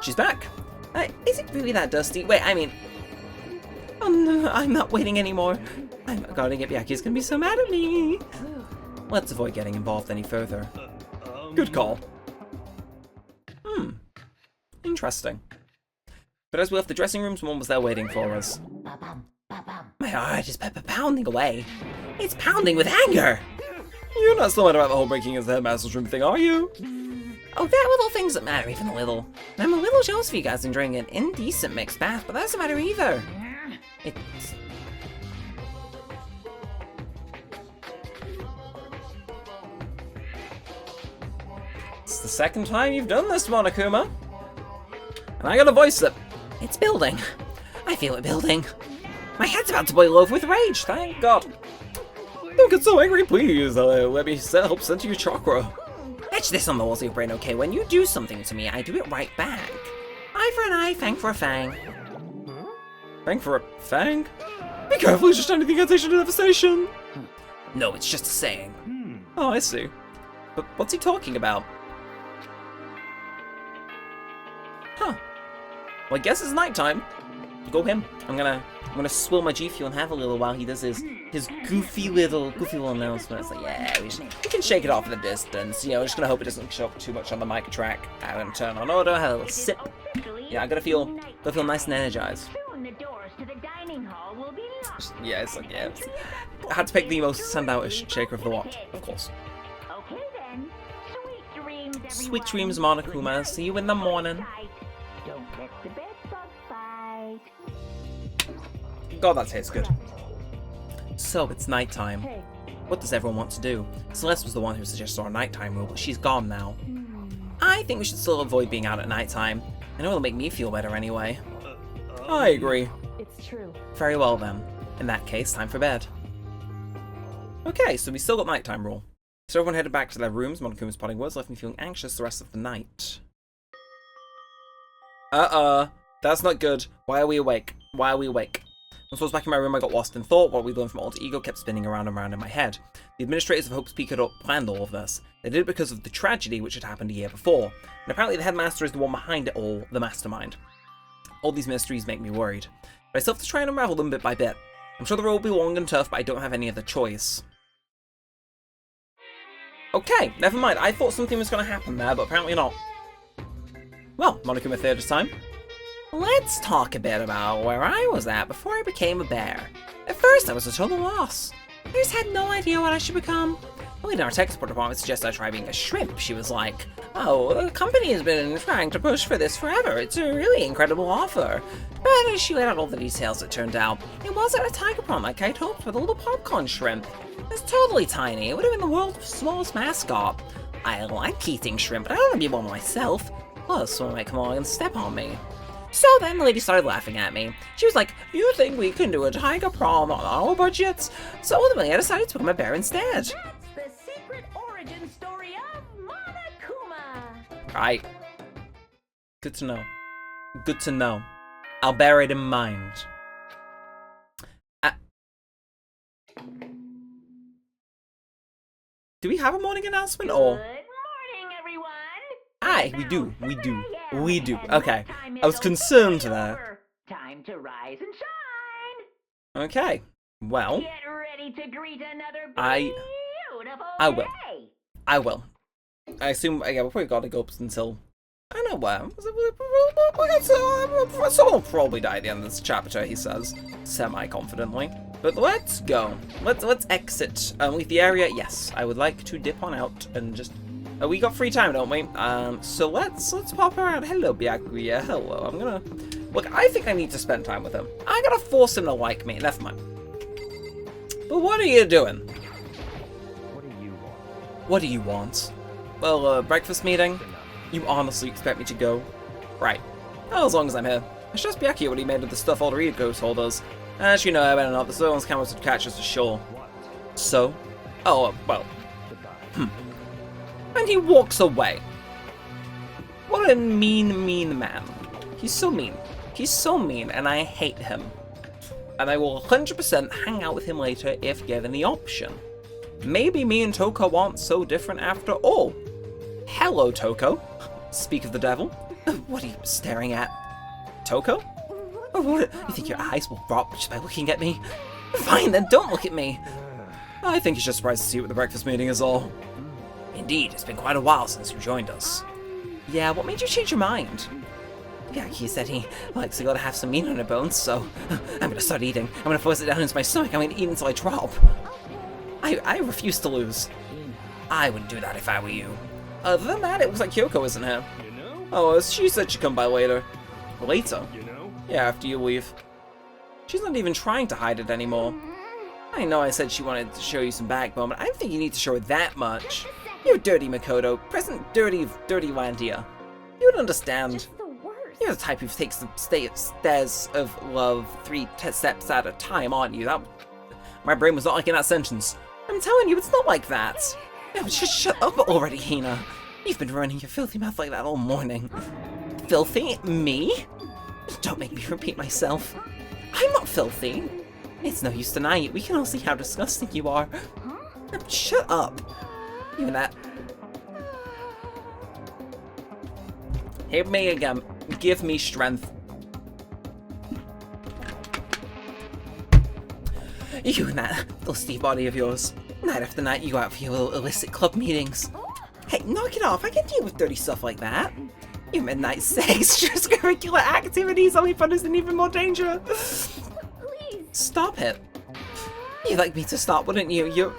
She's back. Is it really that dusty? Wait, I mean... Oh no, I'm not waiting anymore. I'm not guarding it. Byaku's gonna be so mad at me. Let's avoid getting involved any further. Good call. Interesting. But as we left the dressing room, someone was there waiting for us. My heart is pounding away. It's pounding with anger! You're not so mad about the whole breaking into the headmaster's room thing, are you? Oh, there are little things that matter, even a little. And I'm a little jealous of you guys enjoying an indecent mixed bath, but that doesn't matter either. It's... It's the second time you've done this, Monokuma. And I gotta voice it. It's building. I feel it building. My head's about to boil over with rage, thank God. Don't get so angry, please. Let me help center your chakra. Etch this on the walls of your brain, okay? When you do something to me, I do it right back. Eye for an eye, fang for a fang. Fang for a fang? Be careful, it's just anything against devastation. No, it's just a saying. Oh, I see. But what's he talking about? Huh. Well, I guess it's nighttime. Go him. I'm gonna swill my G Fuel and have a little while he does his goofy little announcement. It's like, yeah, we can shake it off in the distance. You know, just gonna hope it doesn't show up too much on the mic track. I'm gonna turn on order, have a little sip. Yeah, I gotta feel nice and energized. Yeah, it's like, yeah. I had to pick the most standoutish shaker of the lot, of course. Okay then. Sweet dreams, everyone. Sweet dreams, Monokuma. See you in the morning. Don't let the bed bug bite. God, that tastes good. So, it's nighttime. hey, What does everyone want to do? Celeste was the one who suggested our nighttime rule, but she's gone now. I think we should still avoid being out at nighttime. I know it'll make me feel better anyway. I agree. it's true. Very well then. In that case, time for bed. Okay, so we still got nighttime rule. So everyone headed back to their rooms. Monokuma's parting words left me feeling anxious the rest of the night. That's not good. Why are we awake? Why are we awake? Once I was back in my room, I got lost in thought. What we learned from Alter Ego kept spinning around and around in my head. The administrators of Hope's Peak had planned all of this. They did it because of the tragedy which had happened a year before. And apparently the headmaster is the one behind it all, the mastermind. All these mysteries make me worried. But I still have to try and unravel them bit by bit. I'm sure the road will be long and tough, but I don't have any other choice. Okay, never mind. I thought something was going to happen there, but apparently not. Well, Monokuma Theatre's time. Let's talk a bit about where I was at before I became a bear. At first, I was a total loss. I just had no idea what I should become. The lead in our tech support department suggested I try being a shrimp. She was like, oh, the company has been trying to push for this forever. It's a really incredible offer. But as she laid out all the details, it turned out it wasn't a tiger prawn like I'd hoped, but a little popcorn shrimp. It was totally tiny. It would have been the world's smallest mascot. I like eating shrimp, but I don't want to be one myself. Plus, someone might come along and step on me. So then the lady started laughing at me. She was like, you think we can do a tiger prom on our budget? So ultimately I decided to become a bear instead. That's the secret origin story of Monokuma. Right. Good to know. Good to know. I'll bear it in mind. Do we have a morning announcement or? Good morning, everyone. Aye, we do. Okay. I was concerned there. Time to rise and shine. Okay. Well, Get ready to greet another I beautiful will. day. I will. I assume, yeah, we've probably got to go up until, I don't know where. Someone will probably die at the end of this chapter, he says, semi-confidently. But let's go. Let's exit. Leave the area. Yes, I would like to dip on out and just. We got free time, don't we? So let's pop around. Hello, Byakuya. Hello. I'm gonna look. I think I need to spend time with him. I gotta force him to like me. Never mind. But what are you doing? What do you want? What do you want? Well, breakfast meeting? You honestly expect me to go? Right. Well, as long as I'm here. It's just Byakuya what he made of the stuff all the Reed Ghost told us. As you know, I better not. The surveillance cameras would catch us for sure. What? So? Oh, well. Goodbye. And he walks away. What a mean man. He's so mean. He's so mean, and I hate him. And I will 100% hang out with him later if given the option. Maybe me and Toko aren't so different after all. Hello, Toko. Speak of the devil. What are you staring at? Toko? Oh, what? You think your eyes will drop just by looking at me? Fine, then don't look at me. I think he's just surprised to see you at the breakfast meeting is all. Indeed, it's been quite a while since you joined us. Yeah, what made you change your mind? Yeah, he said he likes to go to have some meat on her bones, so I'm gonna start eating. I'm gonna force it down into my stomach. I'm gonna eat until I drop. I refuse to lose. I wouldn't do that if I were you. Other than that, it looks like Kyoko isn't here. You know? Oh, she said she'd come by later. Later? You know? Yeah, after you leave. She's not even trying to hide it anymore. I know I said she wanted to show you some backbone, but I don't think you need to show her that much. You're dirty, Makoto. Present dirty Landia. You would understand. Just the worst. You're the type who takes the stairs of love 3 steps at a time, aren't you? My brain was not like in that sentence. I'm telling you, it's not like that. No, just shut up already, Hina. You've been running your filthy mouth like that all morning. Filthy? Me? Don't make me repeat myself. I'm not filthy. It's no use denying it. We can all see how disgusting you are. Shut up. Even that. Hit me again. Give me strength. You and that lusty body of yours. Night after night you go out for your little illicit club meetings. Hey, knock it off. I can deal with dirty stuff like that. Your midnight sex, extracurricular activities only put us in even more danger. Please. Stop it. You'd like me to stop, wouldn't you?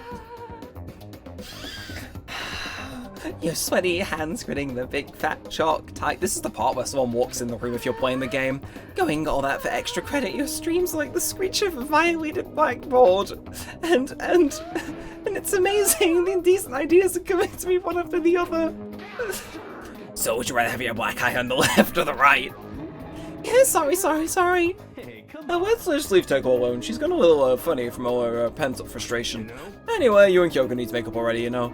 Your sweaty hands gritting the big fat chalk type. This is the part where someone walks in the room if you're playing the game. Going all that for extra credit. Your streams like the screech of a violated blackboard. And it's amazing. The indecent ideas are coming to me one after the other. So would you rather have your black eye on the left or the right? Yeah, sorry. Hey, come on. Let's just leave Teko alone. She's gone a little funny from all her pent-up frustration. You know? Anyway, you and Kyoko need to make up already, you know.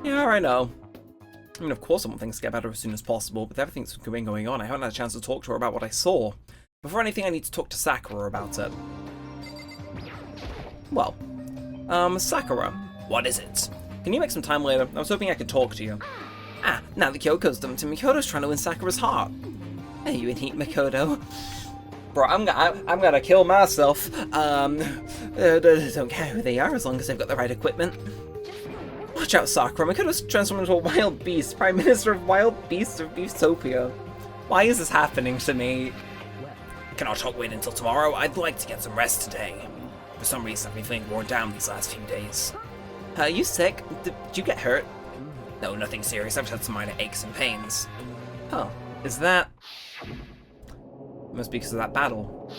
Yeah, I know. I mean, of course I want things to get better as soon as possible, but with everything that's been going on, I haven't had a chance to talk to her about what I saw. Before anything, I need to talk to Sakura about it. Well, Sakura, what is it? Can you make some time later? I was hoping I could talk to you. Ah, now that Kyoko's done to Makoto's trying to win Sakura's heart. Are you in heat, Makoto? Bro, I'm gonna kill myself. Don't care who they are as long as they've got the right equipment. Watch out, Sakura. Makoto's transformed into a wild beast. Prime Minister of Wild Beasts of Beastopia. Why is this happening to me? Can our talk wait until tomorrow? I'd like to get some rest today. For some reason, I've been feeling worn down these last few days. Are you sick? Did you get hurt? No, nothing serious. I've just had some minor aches and pains. Oh, is that... Must be because of that battle.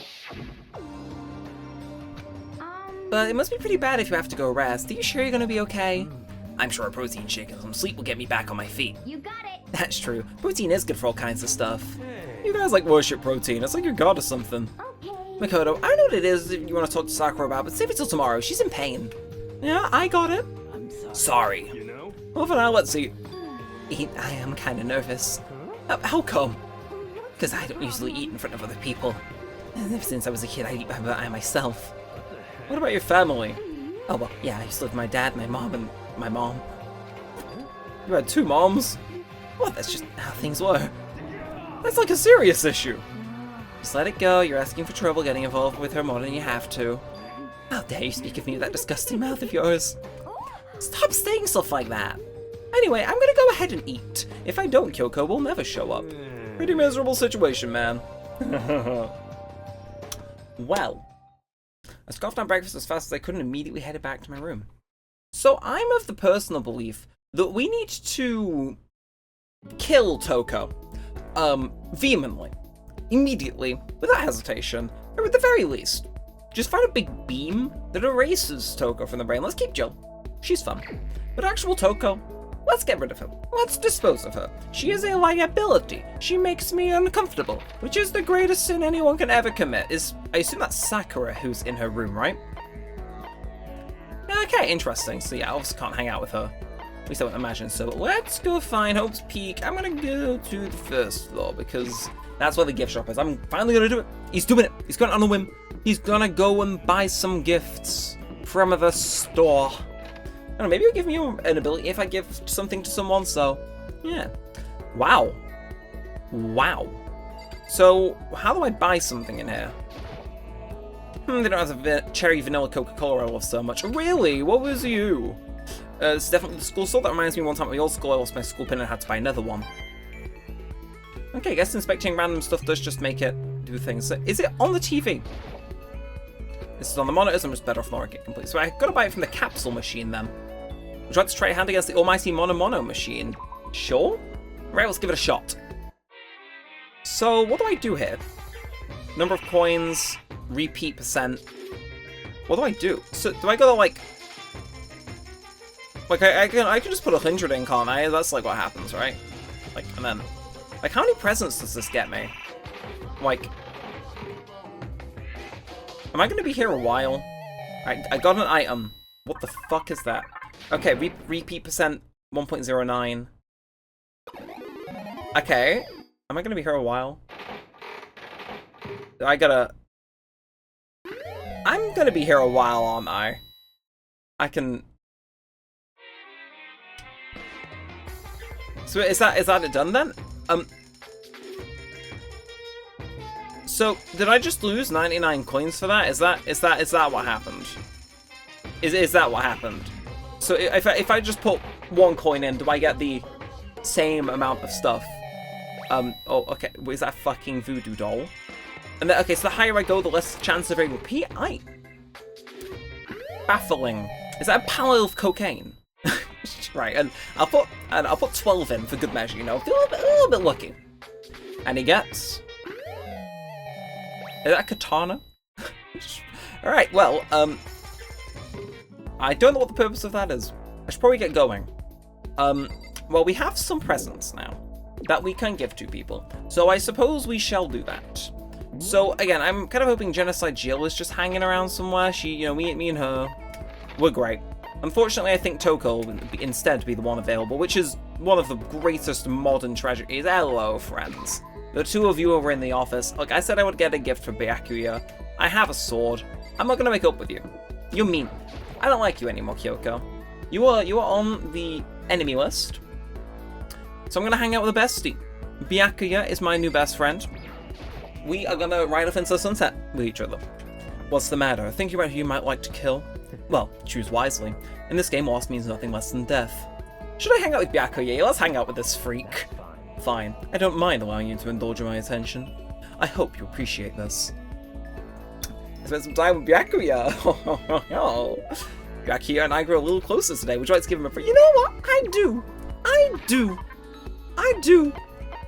But it must be pretty bad if you have to go rest. Are you sure you're gonna be okay? I'm sure a protein shake and some sleep will get me back on my feet. You got it. That's true. Protein is good for all kinds of stuff. You guys like worship protein. It's like you're god or something. Okay. Makoto, I know what it is if you want to talk to Sakura about, but save it till tomorrow. She's in pain. Yeah, I got it. I'm Sorry. You know? Well, for now, let's see. I am kind of nervous. How come? Because I don't usually eat in front of other people. And ever since I was a kid, I eat by myself. What about your family? Oh, well, yeah, I used to live with my dad, my mom, and my mom. You had 2 moms? Well, that's just how things were. That's like a serious issue. Just let it go. You're asking for trouble getting involved with her more than you have to. How dare you speak of me with that disgusting mouth of yours? Stop saying stuff like that. Anyway, I'm gonna go ahead and eat. If I don't, Kyoko will never show up. Pretty miserable situation, man. Well, I scoffed on breakfast as fast as I could and immediately headed back to my room. So I'm of the personal belief that we need to kill Toko. Vehemently. Immediately, without hesitation, or at the very least. Just find a big beam that erases Toko from the brain. Let's keep Jill. She's fun. But actual Toko, let's get rid of her. Let's dispose of her. She is a liability. She makes me uncomfortable, which is the greatest sin anyone can ever commit. I assume that's Sakura who's in her room, right? Okay, interesting. So yeah, I obviously can't hang out with her. At least I wouldn't imagine so. But let's go find Hope's Peak. I'm gonna go to the first floor because that's where the gift shop is. I'm finally gonna do it. He's doing it. He's going on a whim. He's gonna go and buy some gifts from the store. I don't know, maybe it'll give me an ability if I give something to someone, so yeah. Wow. Wow. So, how do I buy something in here? They don't have the cherry vanilla Coca-Cola I love so much. Really? What was you? It's definitely the school store. That reminds me one time at my old school I lost my school pin and had to buy another one. Okay, I guess inspecting random stuff does just make it do things. So, is it on the TV? This is on the monitors. I'm just better off ignoring it completely. So I gotta buy it from the capsule machine then. Would you like to try your hand against the almighty Mono machine? Sure? Right, let's give it a shot. So, what do I do here? Number of coins, repeat percent. What do I do? So, do I go to like I can just put 100 in, can't I? That's like what happens, right? Like, and then, like, how many presents does this get me? Like, am I gonna be here a while? I got an item. What the fuck is that? Okay, repeat percent 1.09. Okay, am I gonna be here a while? I'm gonna be here a while, aren't I? I can. So is that it done then? So did I just lose 99 coins for that? Is that what happened? Is that what happened? So if I just put 1 coin in, do I get the same amount of stuff? Oh, okay. Is that a fucking voodoo doll? And then, okay, so the higher I go, the less chance of a repeat. Baffling. Is that a pallet of cocaine? Right, and I'll put 12 in for good measure, you know, a little bit lucky. And he gets. Is that a katana? Alright, well, I don't know what the purpose of that is. I should probably get going. Well, we have some presents now that we can give to people. So I suppose we shall do that. So, again, I'm kind of hoping Genocide Jill is just hanging around somewhere. She, you know, me and her, we're great. Unfortunately, I think Toko will instead be the one available, which is one of the greatest modern tragedies. Hello, friends. The 2 of you over in the office. Look, I said I would get a gift for Byakuya. I have a sword. I'm not gonna make up with you. You're mean. I don't like you anymore, Kyoko. You are on the enemy list. So I'm gonna hang out with a bestie. Byakuya is my new best friend. We are gonna ride off into the sunset with each other. What's the matter? Thinking about who you might like to kill? Well, choose wisely. In this game, loss means nothing less than death. Should I hang out with Byakuya? Let's hang out with this freak. Fine. I don't mind allowing you to indulge in my attention. I hope you appreciate this. I spent some time with Byakuya. Byakuya and I grew a little closer today. Would you like to give him a free? You know what? I do.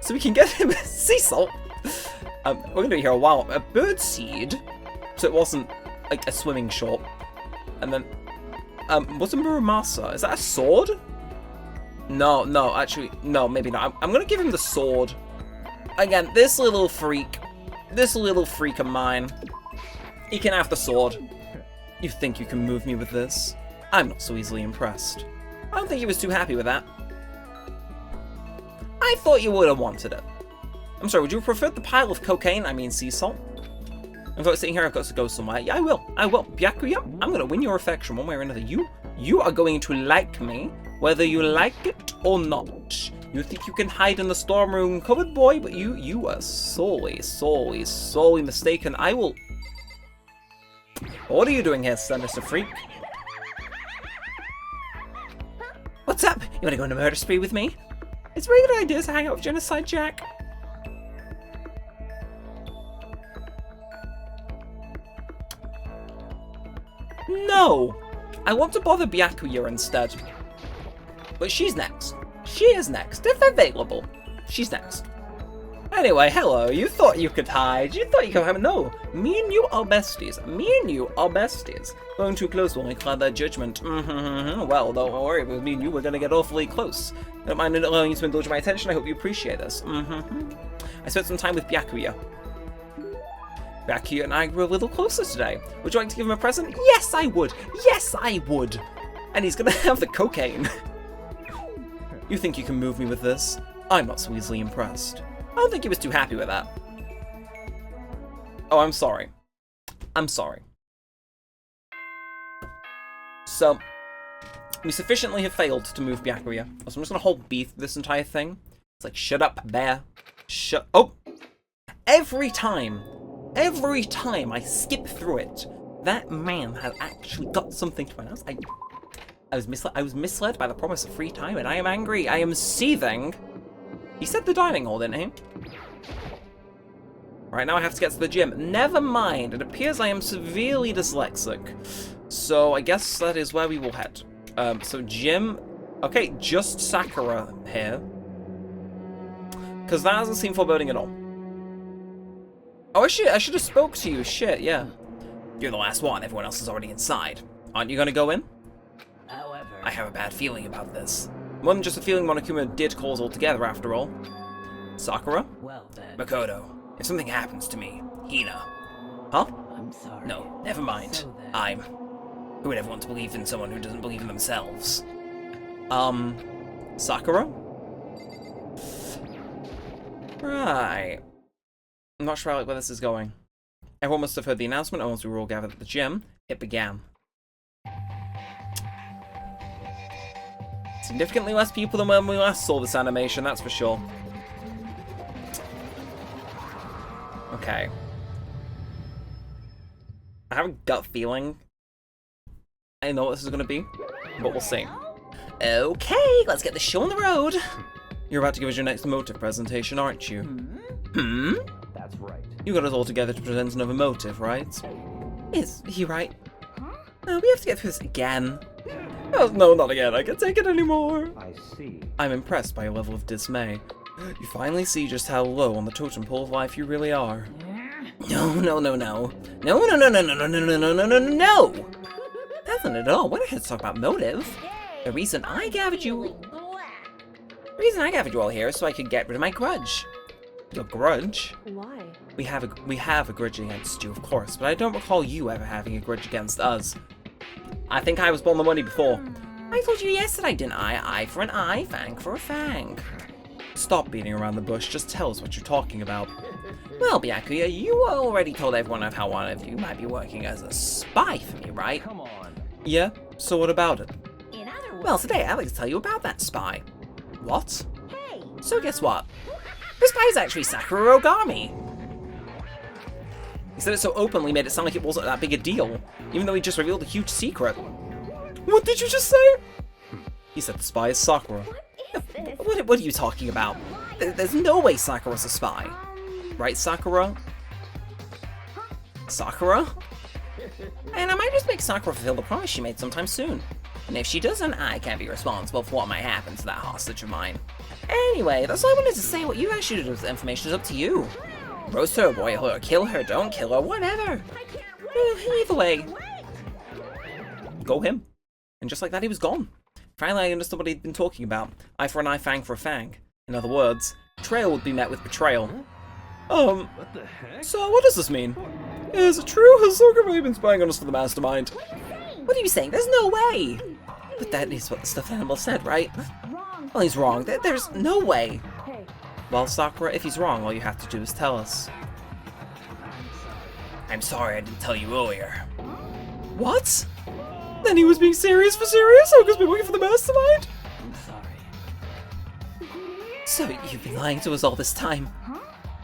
So we can get him sea salt. We're gonna be here a while. A bird seed. So it wasn't like a swimming short. And then What's a Muramasa? Is that a sword? No, no, actually, no, maybe not. I'm gonna give him the sword. Again, this little freak of mine, he can have the sword. You think you can move me with this? I'm not so easily impressed. I don't think he was too happy with that. I thought you would have wanted it. I'm sorry, would you have preferred the pile of cocaine? I mean sea salt? If I was sitting here, I've got to go somewhere. Yeah, I will. Byakuya, I'm gonna win your affection one way or another. You are going to like me, whether you like it or not. You think you can hide in the storm room cupboard, boy, but you are sorely mistaken. I will... What are you doing here, Mr. Freak? What's up? You wanna go on a murder spree with me? It's a really good idea to hang out with Genocide Jack. No! I want to bother Byakuya instead. But she's next. She is next, if available. She's next. Anyway, hello. You thought you could hide. You thought you could have... No. Me and you are besties. Going too close will make cloud that judgment. Well, don't worry. With me and you, we're going to get awfully close. I don't mind allowing you to indulge my attention. I hope you appreciate this. I spent some time with Byakuya. Byakuya and I grew a little closer today. Would you like to give him a present? Yes, I would. Yes, I would. And he's going to have the cocaine. You think you can move me with this? I'm not so easily impressed. I don't think he was too happy with that. Oh, I'm sorry. I'm sorry. So, we sufficiently have failed to move Byakuya. So I'm just going to hold B through this entire thing. It's like, shut up, bear. Shut... Oh! Every time I skip through it, that man has actually got something to announce. I was misled by the promise of free time, and I am angry. I am seething. He said the dining hall, didn't he? Right, now I have to get to the gym. Never mind. It appears I am severely dyslexic. So I guess that is where we will head. So gym. Okay, just Sakura here. Because that doesn't seem foreboding at all. Oh, I should have spoke to you. Shit, yeah. You're the last one. Everyone else is already inside. Aren't you going to go in? However, I have a bad feeling about this. More than just a feeling Monokuma did cause altogether, after all. Sakura? well then, Makoto, if something happens to me, Hina. Huh? I'm sorry. No, never mind. So then- Who would ever want to believe in someone who doesn't believe in themselves? Sakura? Right. I'm not sure I like where this is going. Everyone must have heard the announcement, and once we were all gathered at the gym, it began. Significantly less people than when we last saw this animation, that's for sure. Okay. I have a gut feeling I know what this is going to be, but we'll see. Okay, let's get the show on the road. You're about to give us your next motive presentation, aren't you? Hmm? That's right. You got us all together to present another motive, right? Is he right? We have to get through this again. Oh, no, not again. I can't take it anymore. I see. I'm impressed by your level of dismay. You finally see just how low on the totem pole of life you really are. No. No. Nothing at all. We're not here to talk about motive. The reason I gathered you all here is so I could get rid of my grudge. Your grudge? Why? We have a grudge against you, of course, but I don't recall you ever having a grudge against us. I think I was born the money before. I told you yesterday, didn't I? Eye for an eye, fang for a fang. Stop beating around the bush, just tell us what you're talking about. Well, Byakuya, you already told everyone of how one of you might be working as a spy for me, right? Come on. Yeah, so what about it? in other words, Well, today I'd like to tell you about that spy. What? hey, So guess what? This spy is actually Sakura Ogami. He said it so openly, made it sound like it wasn't that big a deal, even though he just revealed a huge secret. What did you just say? He said the spy is Sakura. what is this? What are you talking about? There's no way Sakura's a spy. Right, Sakura? Sakura? And I might just make Sakura fulfill the promise she made sometime soon. And if she doesn't, I can't be responsible for what might happen to that hostage of mine. Anyway, that's all I wanted to say. What you guys should do with the information is up to you. Roast her, boil her, kill her, don't kill her, whatever. I can't wait. Either way, Wait. go him. And just like that, he was gone. Finally, I understood what he'd been talking about. Eye for an eye, fang for a fang. In other words, betrayal would be met with betrayal. What the heck? So what does this mean? Is it true? Has Sakura really been spying on us for the mastermind? What are you saying? There's no way! But that is what the stuffed animal said, right? Wrong. Well, he's wrong. There's no way. Hey, Well, Sakura, if he's wrong, all you have to do is tell us. I'm sorry I didn't tell you earlier. What? Then he was being serious for serious? Hoku's been working for the mastermind? I'm sorry. So you've been lying to us all this time?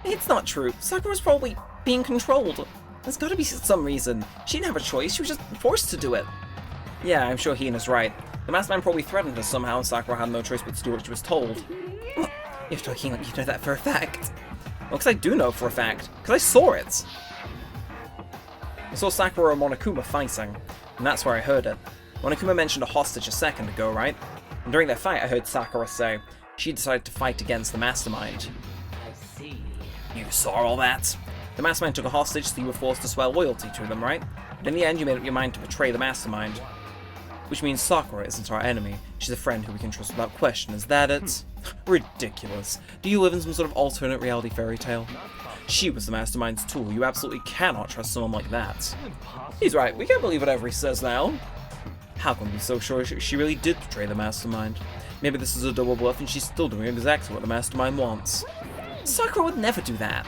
It's not true. Sakura's probably being controlled. There's gotta be some reason. She didn't have a choice, she was just forced to do it. Yeah, I'm sure Hina's right. The mastermind probably threatened her somehow and Sakura had no choice but to do what she was told. What? You're talking like you know that for a fact. Well, because I do know for a fact. Because I saw it. I saw Sakura and Monokuma fighting, and that's where I heard it. Monokuma mentioned a hostage a second ago, right? And during their fight, I heard Sakura say she decided to fight against the mastermind. I see. You saw all that? The mastermind took a hostage, so you were forced to swear loyalty to them, right? But in the end, you made up your mind to betray the mastermind. Which means Sakura isn't our enemy. She's a friend who we can trust without question. Is that it? Ridiculous. Do you live in some sort of alternate reality fairy tale? She was the mastermind's tool. You absolutely cannot trust someone like that. He's right. We can't believe whatever he says now. How can we be so sure she really did betray the mastermind? Maybe this is a double bluff and she's still doing exactly what the mastermind wants. Sakura would never do that.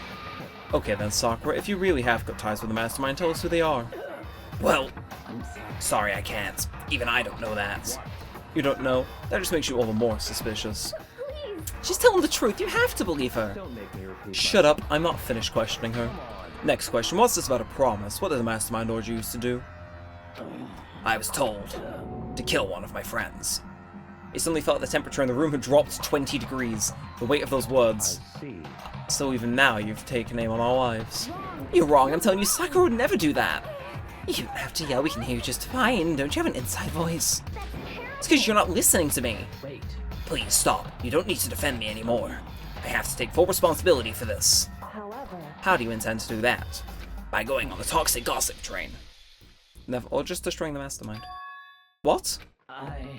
Okay then, Sakura, if you really have got ties with the mastermind, tell us who they are. Well, sorry I can't. Even I don't know that. You don't know? That just makes you all the more suspicious. She's telling the truth, you have to believe her. Don't make me repeat Shut up, I'm not finished questioning her. Next question, what's this about a promise? What did the mastermind order you to do? I was told to kill one of my friends. It suddenly felt the temperature in the room had dropped 20 degrees. The weight of those words. I see. So even now, you've taken aim on our lives. You're wrong, I'm telling you, Sakura would never do that. You don't have to yell, we can hear you just fine. Don't you have an inside voice? It's because you're not listening to me. Wait. Please stop. You don't need to defend me anymore. I have to take full responsibility for this. however, How do you intend to do that? By going on the toxic gossip train. Never, or just destroying the mastermind. What?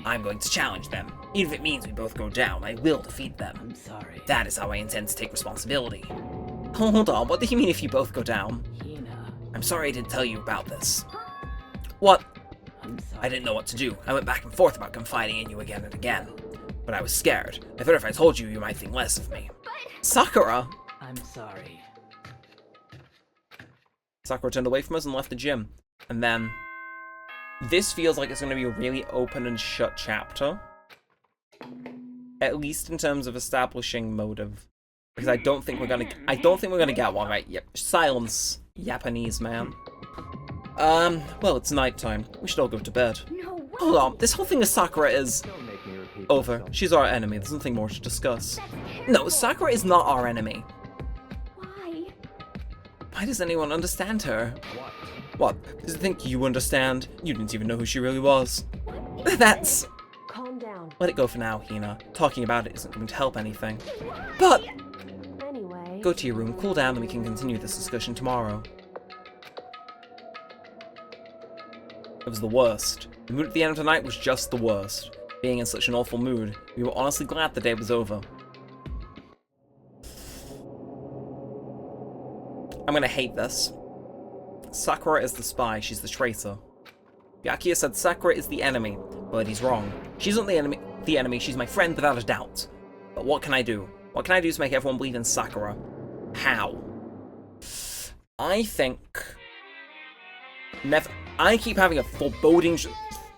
I'm going to challenge them. Even if it means we both go down, I will defeat them. I'm sorry. That is how I intend to take responsibility. Hold on, what do you mean if you both go down? Hina. I'm sorry I didn't tell you about this. What? I'm sorry. I didn't know what to do. I went back and forth about confiding in you again and again. But I was scared. I thought if I told you, you might think less of me. Sakura! I'm sorry. Sakura turned away from us and left the gym. And then... this feels like it's going to be a really open and shut chapter. At least in terms of establishing motive. Because I don't think we're gonna get one, right? Yep. Silence, Japanese man. Well, it's nighttime. We should all go to bed. no way. Hold on, this whole thing with Sakura is Don't make me repeat over. myself. She's our enemy, there's nothing more to discuss. No, Sakura is not our enemy. Why? Why does anyone understand her? What? Does it think you understand? You didn't even know who she really was. That's... Calm down. Let it go for now, Hina. Talking about it isn't going to help anything. But... Anyway. go to your room, cool down, and we can continue this discussion tomorrow. It was the worst. The mood at the end of the night was just the worst. Being in such an awful mood, we were honestly glad the day was over. I'm gonna hate this. Sakura is the spy, she's the traitor. Byakuya said Sakura is the enemy, but he's wrong. She's not the enemy, she's my friend without a doubt. But what can I do? What can I do to make everyone believe in Sakura? How? I think... I keep having a foreboding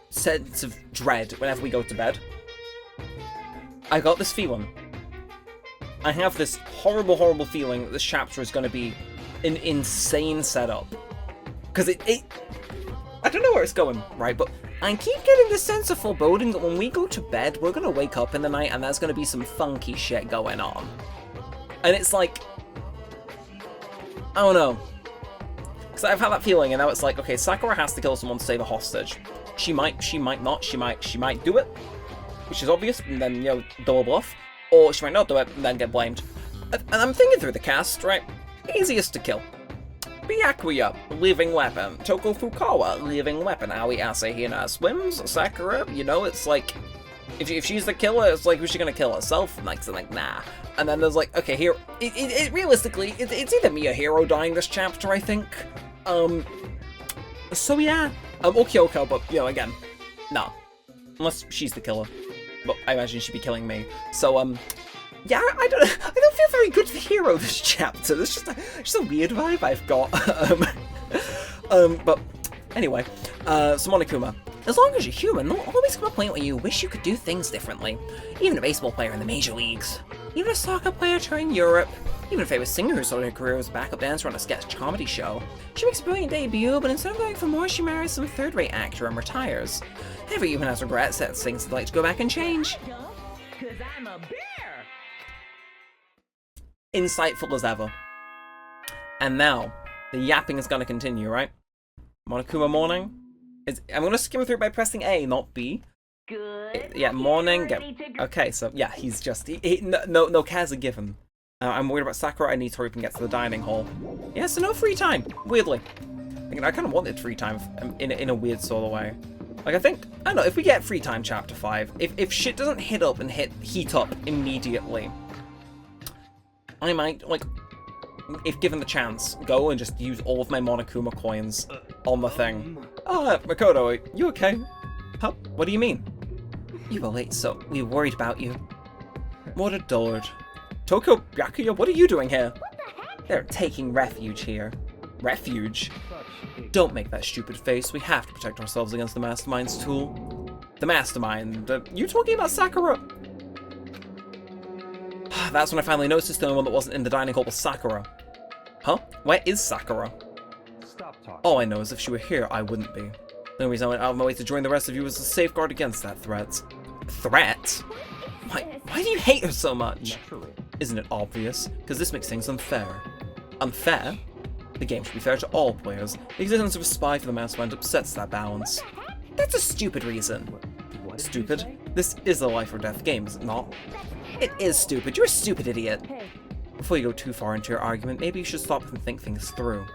sense of dread whenever we go to bed. I got this feeling. I have this horrible, horrible feeling that this chapter is going to be an insane setup. Because I don't know where it's going, right? But I keep getting this sense of foreboding that when we go to bed, we're going to wake up in the night and there's going to be some funky shit going on. And it's like... I don't know. Because I've had that feeling, and now it's like, okay, Sakura has to kill someone to save a hostage. She might not, she might do it, which is obvious, and then, you know, double bluff. Or she might not do it, and then get blamed. And I'm thinking through the cast, right? Easiest to kill. Byakuya, living weapon. Toko Fukawa, living weapon. Aoi Asahina swims. Sakura, you know, it's like, if she's the killer, it's like, who's she gonna kill herself? Like, so like, nah. And then there's like, okay, here, realistically, it's either me or Hero dying this chapter, I think. So yeah, Okyoko, but, you know, again, no. Unless she's the killer. But I imagine she'd be killing me. So, yeah, I don't feel very good for Hero this chapter. There's just a weird vibe I've got. But anyway, so Monokuma. As long as you're human, there'll always come a point where you wish you could do things differently. Even a baseball player in the major leagues. Even a soccer player touring Europe. Even a famous singer who started her career as a backup dancer on a sketch comedy show. She makes a brilliant debut, but instead of going for more, she marries some third-rate actor and retires. Every human has regrets, that's things they'd like to go back and change. Cause I'm a bear. Insightful as ever. And now, the yapping is going to continue, right? Monokuma morning? I'm going to skim through it by pressing A, not B. Good. Yeah, morning. Ready to Okay, so yeah, he's just... no cares are given. I'm worried about Sakura. I need to hurry up and get to the dining hall. Yeah, so no free time, weirdly. I kind of wanted free time in a weird sort of way. Like, I don't know, if we get free time chapter 5, if shit doesn't heat up immediately, I might, like, if given the chance, go and just use all of my Monokuma coins on the thing. Makoto, you okay? Huh? What do you mean? You were late, so we worried about you. What adored. Toko, Byakuya, what are you doing here? What the heck? They're taking refuge here. Refuge? Don't make that stupid face. We have to protect ourselves against the Mastermind's tool. The Mastermind? You talking about Sakura? That's when I finally noticed the only one that wasn't in the dining hall was Sakura. Huh? Where is Sakura? Stop talking. All I know is if she were here, I wouldn't be. The only reason I went out of my way to join the rest of you was to safeguard against that threat. Threat? Why do you hate her so much? Naturally. Isn't it obvious? Because this makes things unfair. Unfair? The game should be fair to all players. The existence of a spy for the Mastermind upsets that balance. That's a stupid reason. What did you Stupid? say? This is a life or death game, is it not? It is stupid. You're a stupid idiot. Hey, Before you go too far into your argument, maybe you should stop and think things through.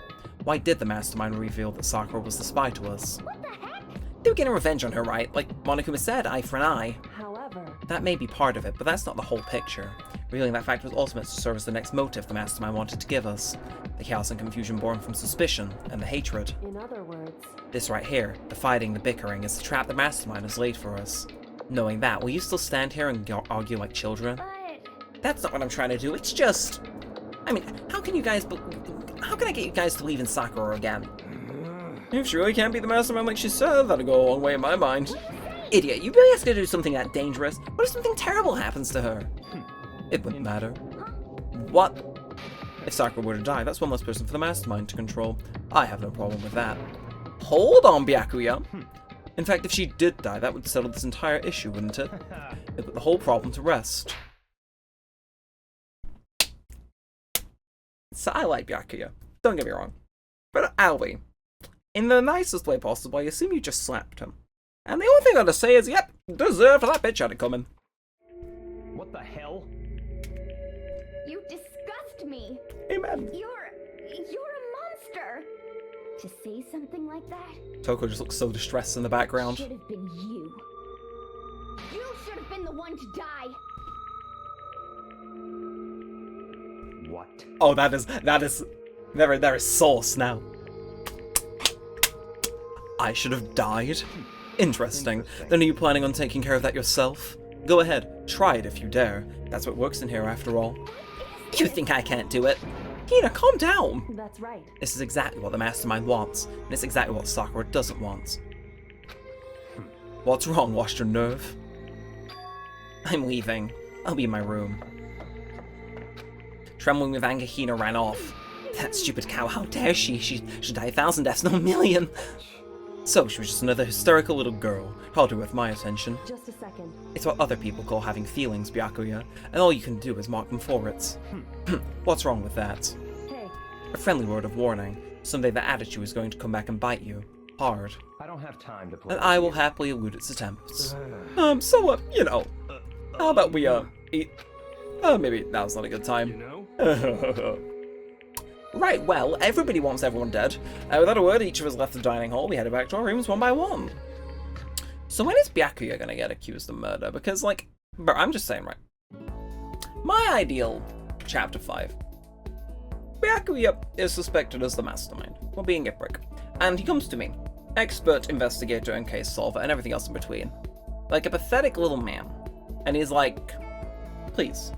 Why did the Mastermind reveal that Sakura was the spy to us? what the heck? They were getting revenge on her, right? Like Monokuma said, eye for an eye. However, That may be part of it, but that's not the whole picture. Revealing that fact was also meant to serve as the next motive the Mastermind wanted to give us. The chaos and confusion born from suspicion and the hatred. in other words, This right here, the fighting, the bickering, is the trap the Mastermind has laid for us. Knowing that, will you still stand here and argue like children? but That's not what I'm trying to do, it's just... I mean, how can I get you guys to believe in Sakura again? If she really can't be the Mastermind like she said, that'll go a long way in my mind. Idiot, you really asked her to do something that dangerous? What if something terrible happens to her? It wouldn't matter. What? If Sakura were to die, that's one less person for the Mastermind to control. I have no problem with that. Hold on, Byakuya. In fact, if she did die, that would settle this entire issue, wouldn't it? It put the whole problem to rest. So I like Byakuya, don't get me wrong. But Aoi, in the nicest way possible, I assume you just slapped him. And the only thing I gotta say is, yep, deserved that bitch had it coming. What the hell? you disgust me. Amen. You're a monster. To say something like that Toko just looks so distressed in the background. should have been you. You should have been the one to die. What? Oh, there is sauce now. I should have died? Interesting. Then are you planning on taking care of that yourself? Go ahead, try it if you dare. That's what works in here after all. You think I can't do it? Hina, calm down! That's right. This is exactly what the Mastermind wants, and it's exactly what Sakura doesn't want. What's wrong? Lost your nerve? I'm leaving. I'll be in my room. Trembling with anger, Hina ran off. That stupid cow, how dare she? She should die 1,000 deaths, not a million. So she was just another hysterical little girl, hardly worth my attention. Just a second. It's what other people call having feelings, Byakuya, and all you can do is mock them for it. What's wrong with that? Hey, A friendly word of warning. Someday that attitude is going to come back and bite you. Hard. I don't have time to play. And I will happily elude its attempts. You know, how about we, eat? Maybe now's not a good You time. know? Right, well, everybody wants everyone dead. Without a word, each of us left the dining hall. We headed back to our rooms one by one. So when is Byakuya gonna get accused of murder? Because, like, bro, I'm just saying, right. My ideal chapter 5. Byakuya is suspected as the mastermind, for being a prick. And he comes to me, expert investigator and case solver, and everything else in between. Like a pathetic little man. And he's like, please.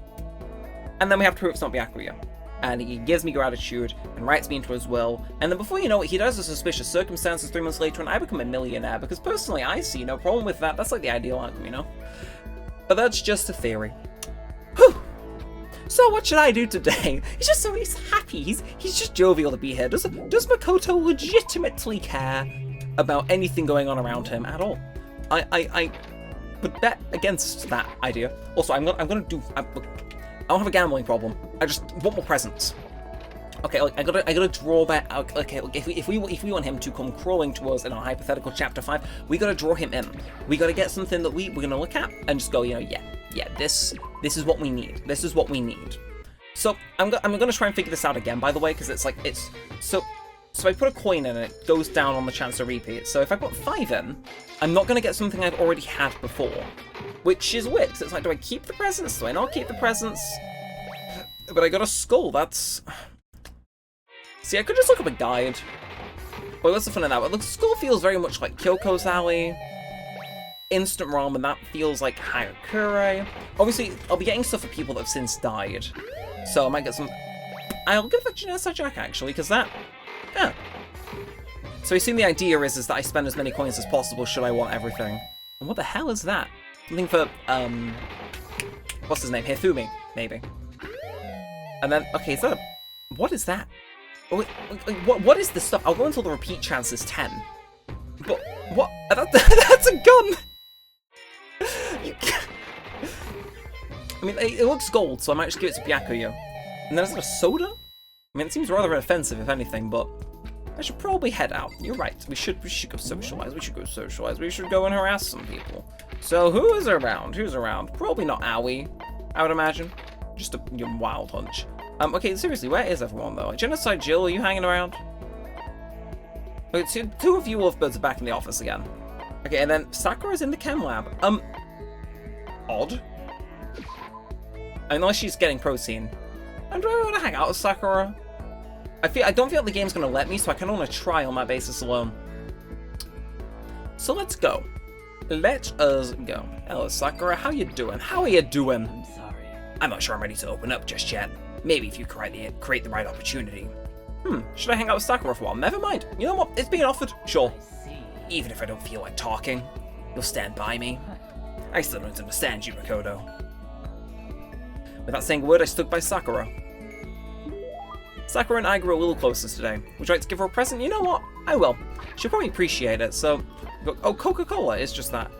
And then we have to prove it's not Byakuya. And he gives me gratitude and writes me into his will. And then before you know it, he does the suspicious circumstances 3 months later, and I become a millionaire. Because personally, I see no problem with that. That's like the ideal outcome, you know? But that's just a theory. Whew! So what should I do today? He's happy. He's just jovial to be here. Does Makoto legitimately care about anything going on around him at all? I would bet against that idea. Also, I don't have a gambling problem. I just want more presents. Okay, like, I gotta draw back. Okay, like, if we want him to come crawling to us in our hypothetical chapter 5, we gotta draw him in. We gotta get something that we're gonna look at and just go, you know, yeah, this is what we need. This is what we need. So I'm gonna try and figure this out again, by the way, because so I put a coin in and it goes down on the chance to repeat. So if I put 5 in, I'm not gonna get something I've already had before, which is weird. Because it's like, do I keep the presents? Do I not keep the presents? But I got a skull. That's. See, I could just look up a guide. But what's the fun of that? But the skull feels very much like Kyoko's Alley, Instant Ramen. That feels like Hayakure. Obviously, I'll be getting stuff for people that have since died, so I might get some. I'll give that Janessa Jack actually, because that. Yeah. So I assume the idea is that I spend as many coins as possible should I want everything. And what the hell is that? Something for, what's his name? Hifumi, maybe. And then, okay, is that a... What is that? What is this stuff? I'll go until the repeat chance is 10. But, what? That's a gun! I mean, it looks gold, so I might just give it to Byakuya. And then is it a soda? I mean, it seems rather offensive, if anything, but I should probably head out. You're right. We should go socialize. We should go and harass some people. So who is around? Who's around? Probably not Aoi, I would imagine. Just a wild hunch. Okay, seriously, where is everyone though? Genocide Jill, are you hanging around? Okay, two of you lovebirds are back in the office again. Okay, and then Sakura's in the chem lab. Odd. Unless she's getting protein. And do I want to hang out with Sakura? I don't feel like the game's gonna let me, so I kind of want to try on that basis alone. So let's go. Let us go. Hello, Sakura. How you doing? How are you doing? I'm sorry. I'm not sure I'm ready to open up just yet. Maybe if you create the right opportunity. Should I hang out with Sakura for a while? Never mind. You know what? It's being offered. Sure. I see. Even if I don't feel like talking, you'll stand by me. I still don't understand you, Makoto. Without saying a word, I stood by Sakura. Sakura and I grew a little closer today. Would you like to give her a present? You know what? I will. She'll probably appreciate it, so... Oh, Coca-Cola is just that.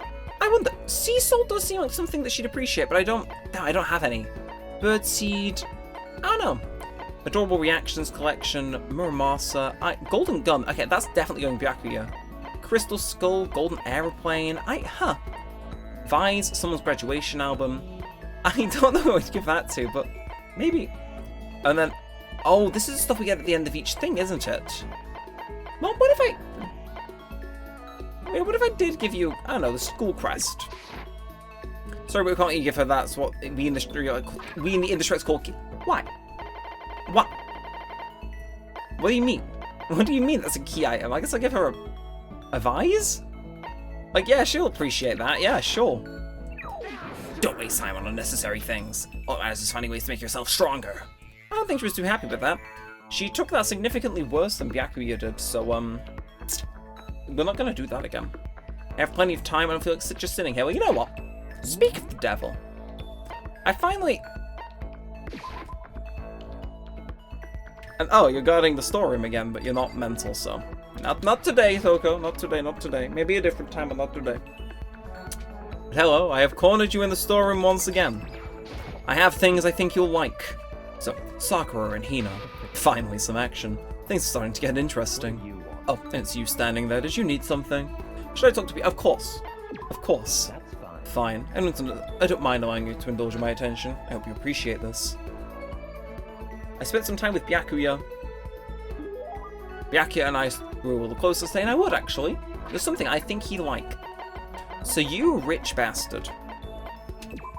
I wonder... Sea salt does seem like something that she'd appreciate, but I don't have any. Birdseed... I don't know. Adorable Reactions Collection, Muramasa... Golden Gun. Okay, that's definitely going Byakuya. Crystal Skull, Golden Aeroplane... Vise, someone's graduation album... I don't know who to give that to, but... Maybe... And then... Oh, this is the stuff we get at the end of each thing, isn't it? Well, what if I did give you, I don't know, the school crest? Sorry, but we can't give her that. That's what we in the industry call... Why? What? What do you mean? What do you mean that's a key item? I guess I'll give her a vise? Like, yeah, she'll appreciate that. Yeah, sure. Don't waste time on unnecessary things. Otherwise, just finding ways to make yourself stronger. I don't think she was too happy with that. She took that significantly worse than Byakuya did, so, we're not gonna do that again. I have plenty of time, I don't feel like just sitting here. Well, you know what? Speak of the devil. I finally... And, oh, you're guarding the storeroom again, but you're not mental, so... Not today, Toko. Not today. Maybe a different time, but not today. But hello, I have cornered you in the storeroom once again. I have things I think you'll like. So, Sakura and Hina. Finally some action. Things are starting to get interesting. Oh, and it's you standing there. Did you need something? Should I talk to you? Of course. Of course. That's Fine. I don't mind allowing you to indulge in my attention. I hope you appreciate this. I spent some time with Byakuya. Byakuya and I were the closest thing I would, actually. There's something I think he'd like. So you rich bastard.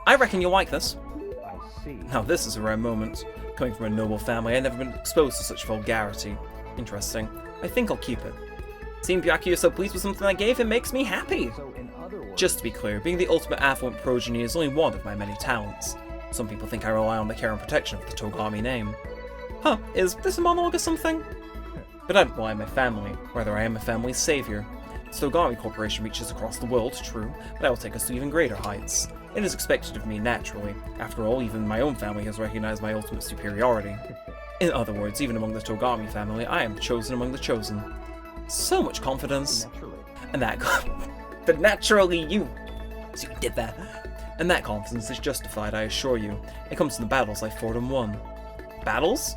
I reckon you'll like this. I see. Now this is a rare moment. Coming from a noble family, I've never been exposed to such vulgarity. Interesting. I think I'll keep it. Seeing Byakuya so pleased with something I gave him makes me happy. So in other words, Just to be clear, being the ultimate affluent progeny is only one of my many talents. Some people think I rely on the care and protection of the Togami name. Huh, is this a monologue or something? But I don't rely on my family, rather I am a family's savior. The Togami Corporation reaches across the world, true, but I will take us to even greater heights. It is expected of me naturally. After all, even my own family has recognized my ultimate superiority. In other words, even among the Togami family, I am chosen among the chosen. So much confidence. naturally. And that but naturally you did that. And that confidence is justified, I assure you. It comes from the battles I fought and won. Battles?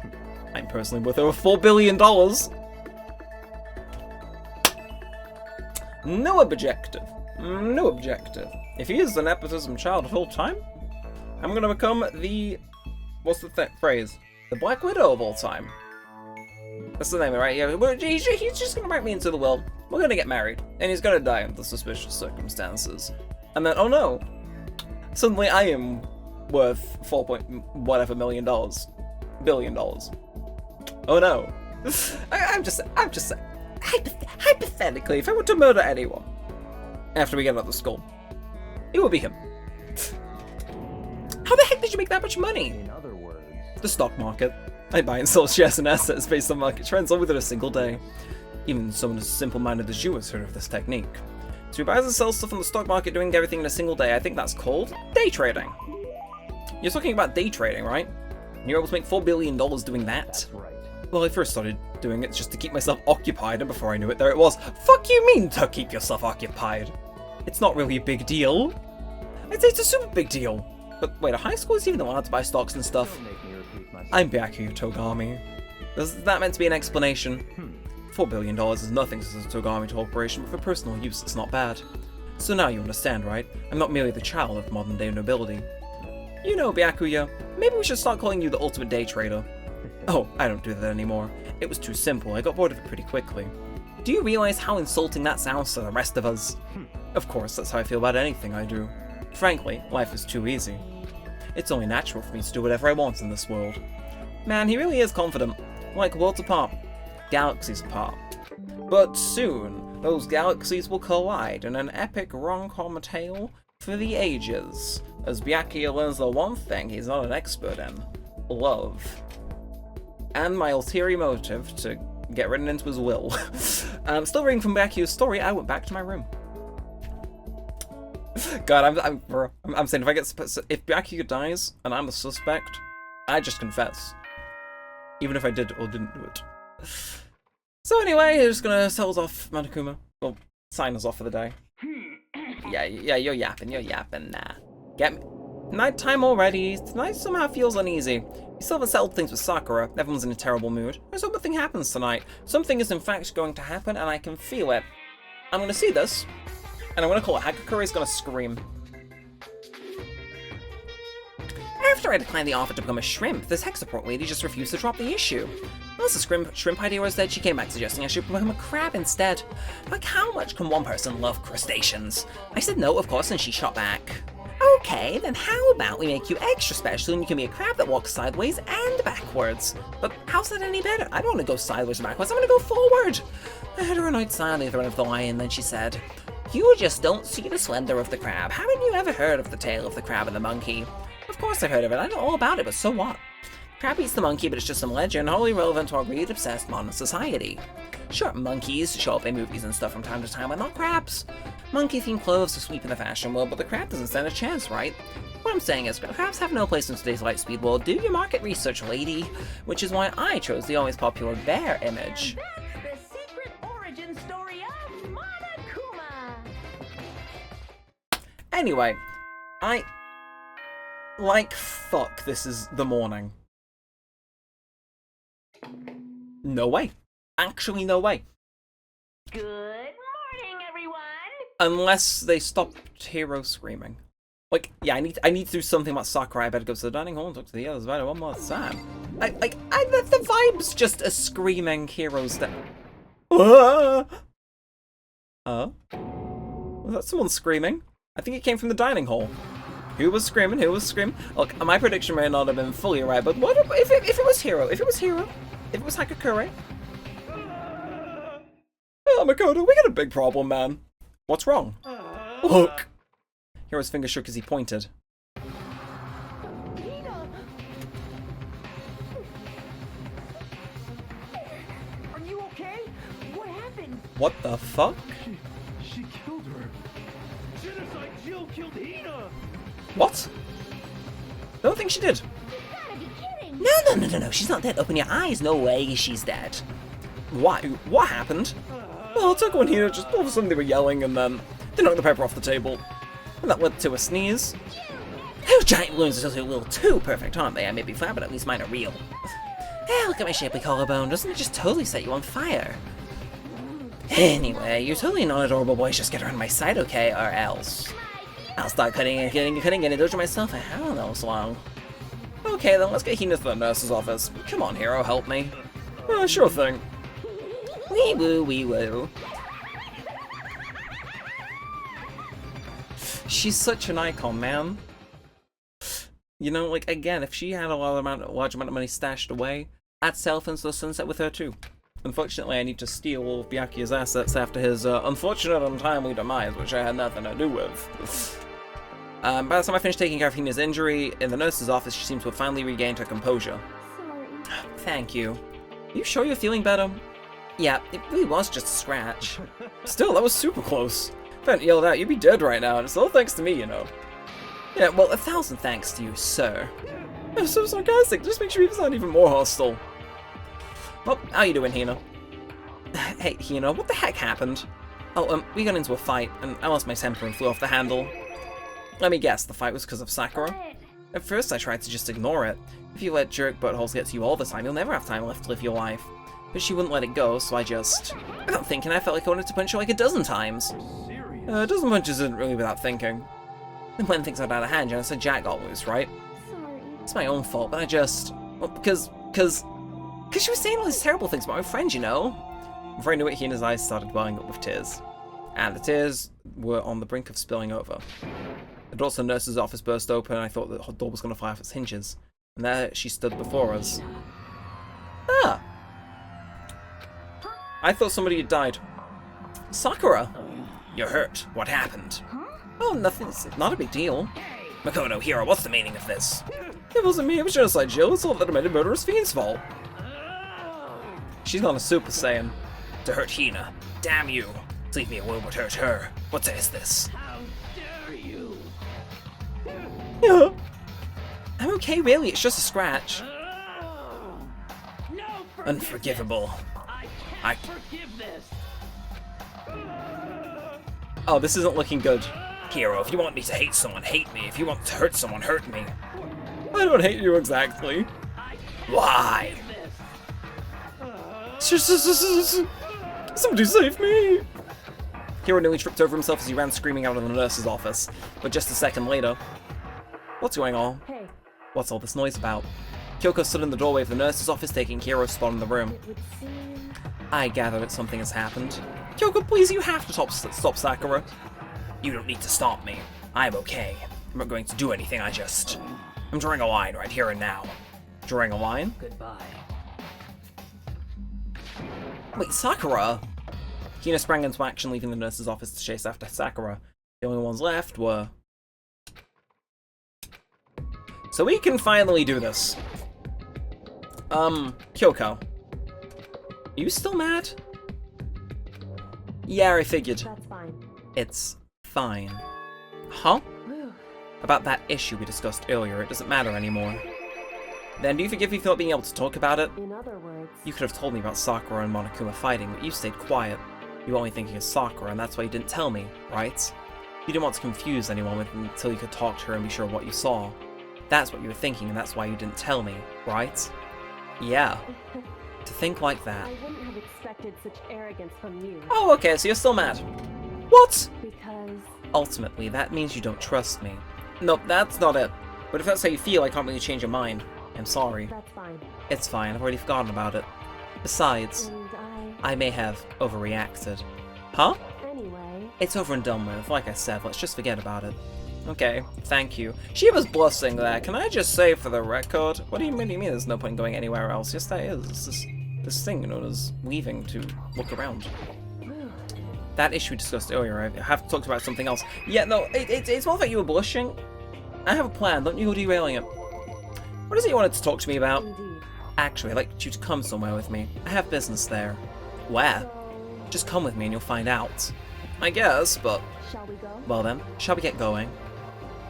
I'm personally worth over $4 billion. No objective. No objective. If he is the nepotism child of all time, I'm gonna become the... what's the phrase? The Black Widow of all time. That's the name, right? Yeah, he's just gonna write me into the will. We're gonna get married, and he's gonna die under suspicious circumstances. And then, oh no, suddenly I am worth $4 billion. Oh no. I'm just saying. Hypothetically, if I were to murder anyone after we get out of school, it would be him. How the heck did you make that much money? In other words, The stock market. I buy and sell shares and assets based on market trends all within a single day. Even someone as simple-minded as you has heard of this technique. So he buys and sells stuff on the stock market doing everything in a single day. I think that's called day trading. You're talking about day trading, right? And you're able to make $4 billion doing that? that's right. Well, I first started doing it just to keep myself occupied, and before I knew it, there it was. Fuck you mean to keep yourself occupied? It's not really a big deal. I'd say it's a super big deal. But wait, a high school is even allowed to buy stocks and stuff? Don't make me repeat myself. I'm Byakuya Togami. Is that meant to be an explanation? $4 billion is nothing to the Togami Corporation, but for personal use it's not bad. So now you understand, right? I'm not merely the child of modern-day nobility. You know, Byakuya, maybe we should start calling you the ultimate day trader. Oh, I don't do that anymore. It was too simple, I got bored of it pretty quickly. Do you realize how insulting that sounds to the rest of us? Of course, that's how I feel about anything I do. Frankly, life is too easy. It's only natural for me to do whatever I want in this world. Man, he really is confident. Like worlds apart, galaxies apart. But soon, those galaxies will collide in an epic rom-com tale for the ages, as Byakuya learns the one thing he's not an expert in: love. And my ulterior motive to get written into his will. Still reading from Byakuya's story, I went back to my room. God, I'm saying if Byakuya dies and I'm the suspect, I just confess, even if I did or didn't do it. So anyway, he's just gonna sell us off, Monokuma. Well, sign us off for the day. Yeah, you're yapping, nah. Get me. Nighttime already. Tonight somehow feels uneasy. You still haven't settled things with Sakura. Everyone's in a terrible mood. I hope nothing happens tonight. Something is in fact going to happen, and I can feel it. I'm gonna see this, and I'm gonna call it Hagakure is gonna scream. After I declined the offer to become a shrimp, this tech support lady just refused to drop the issue. Once the shrimp idea was dead, she came back suggesting I should become a crab instead. Like, how much can one person love crustaceans? I said no, of course, and she shot back. Okay, then how about we make you extra special and you can be a crab that walks sideways and backwards? But how's that any better? I don't want to go sideways or backwards, I want to go forward. I heard her annoyed sigh on the other end of the line, then she said, "You just don't see the slender of the crab. Haven't you ever heard of the tale of the crab and the monkey?" Of course I've heard of it, I know all about it, but so what? Crab eats the monkey, but it's just some legend, wholly relevant to our greed-obsessed modern society. Sure, monkeys show up in movies and stuff from time to time, but not crabs. Monkey-themed clothes are sweeping the fashion world, but the crab doesn't stand a chance, right? What I'm saying is, crabs have no place in today's lightspeed world. Do your market research, lady. Which is why I chose the always popular bear image. And that's the secret origin story of Monokuma. Anyway, like fuck, this is the morning. No way. Actually, no way. Good morning, everyone. Unless they stopped Hero screaming. Like, yeah, I need to do something about Sakura. I better go to the dining hall and talk to the others about it one more time. The vibe's just a screaming Hero's that. Was that someone screaming? I think it came from the dining hall. Who was screaming? Who was screaming? Look, my prediction may not have been fully right, but what if it was Hiro? If it was Hiro? If it was Hakakure? Oh, Makoto, we got a big problem, man. What's wrong? Look. Hiro's finger shook as he pointed. Are you okay? What happened? What the fuck? She killed her. Genocide Jill killed Hina. What? Don't think she did. You gotta be kidding! No, she's not dead. Open your eyes. No way she's dead. Why? What happened? Well, Tuko and Hina just all of a sudden they were yelling and then they knocked the paper off the table. And that led to a sneeze. Those giant balloons are just a little too perfect, aren't they? I may be flat, but at least mine are real. Hey, look at my shapely collarbone. Doesn't it just totally set you on fire? Anyway, you're totally not adorable boys. Just get around my side, okay? Or else I'll start cutting and getting a dojo myself. I don't know so long. Okay, then let's get Hina to the nurse's office. Come on, Hiro, help me. Sure thing. Wee woo, wee woo. She's such an icon, man. You know, like, again, if she had a large amount of money stashed away, I'd sail into the sunset with her too. Unfortunately, I need to steal all of Byakuya's assets after his unfortunate and untimely demise, which I had nothing to do with. By the time I finished taking care of Hina's injury, in the nurse's office, she seems to have finally regained her composure. Sorry. Thank you. You sure you're feeling better? Yeah, it really was just a scratch. Still, that was super close. If I hadn't yelled out, you'd be dead right now, and it's all thanks to me, you know. Yeah, well, 1,000 thanks to you, sir. I'm so sarcastic, just makes you sound even more hostile. Well, how you doing, Hina? Hey, Hina, what the heck happened? Oh, we got into a fight, and I lost my temper and flew off the handle. Let me guess, the fight was because of Sakura? At first, I tried to just ignore it. If you let jerk buttholes get to you all the time, you'll never have time left to live your life. But she wouldn't let it go, so without thinking, I felt like I wanted to punch her like a dozen times. A dozen punches isn't really without thinking. And when things got out of hand, Jenna said Jack got loose, right? Sorry. It's my own fault, but well, because she was saying all these terrible things about my friend, you know? Before I knew it, Hina's eyes started welling up with tears. And the tears were on the brink of spilling over. The door to the nurse's office burst open, and I thought the door was going to fly off its hinges. And there she stood before us. Ah! I thought somebody had died. Sakura! You're hurt. What happened? Oh, nothing. It's not a big deal. Makoto, Hiro, what's the meaning of this? It wasn't me, it was Genocide Jill. It's all that made a murderous fiend's fault. She's not a Super Saiyan. To hurt Hina. Damn you. Leave me alone but hurt her. What is this? How dare you? Yeah. I'm okay, really. It's just a scratch. No Unforgivable. I can't forgive this. Oh, this isn't looking good. Hiro, if you want me to hate someone, hate me. If you want to hurt someone, hurt me. I don't hate you exactly. Why? Somebody save me! Hiro nearly tripped over himself as he ran screaming out of the nurse's office. But just a second later... What's going on? Hey, What's all this noise about? Kyoko stood in the doorway of the nurse's office, taking Hiro's spot in the room. it would seem... I gather that something has happened. Kyoko, please, you have to stop Sakura. You don't need to stop me. I'm okay. I'm not going to do anything, I'm drawing a line right here and now. Drawing a line? Goodbye. Wait, Sakura? Hina sprang into action, leaving the nurse's office to chase after Sakura. The only ones left were... So we can finally do this. Kyoko. You still mad? Yeah, I figured. That's fine. It's fine. Huh? About that issue we discussed earlier, it doesn't matter anymore. Then do you forgive me for not being able to talk about it? In other words... You could have told me about Sakura and Monokuma fighting, but you stayed quiet. You were only thinking of Sakura, and that's why you didn't tell me, right? You didn't want to confuse anyone until you could talk to her and be sure of what you saw. That's what you were thinking, and that's why you didn't tell me, right? Yeah. To think like that. I wouldn't have expected such arrogance from you. Oh, okay, so you're still mad. What? Because... Ultimately, that means you don't trust me. Nope, that's not it. But if that's how you feel, I can't really change your mind. I'm sorry. That's fine. It's fine, I've already forgotten about it. Besides, And I may have overreacted. Huh? Anyway, It's over and done with. Like I said, let's just forget about it. Okay, thank you. She was blushing there. Can I just say for the record? What do you mean there's no point in going anywhere else? Yes, there is. It's this thing known as leaving to look around. That issue we discussed earlier, I have talked about something else. Yeah, no, it's more like you were blushing. I have a plan, don't you go derailing it. What is it you wanted to talk to me about? indeed. Actually, I'd like you to come somewhere with me. I have business there. Where? Just come with me and you'll find out. I guess, but... Shall we go? Well then, shall we get going?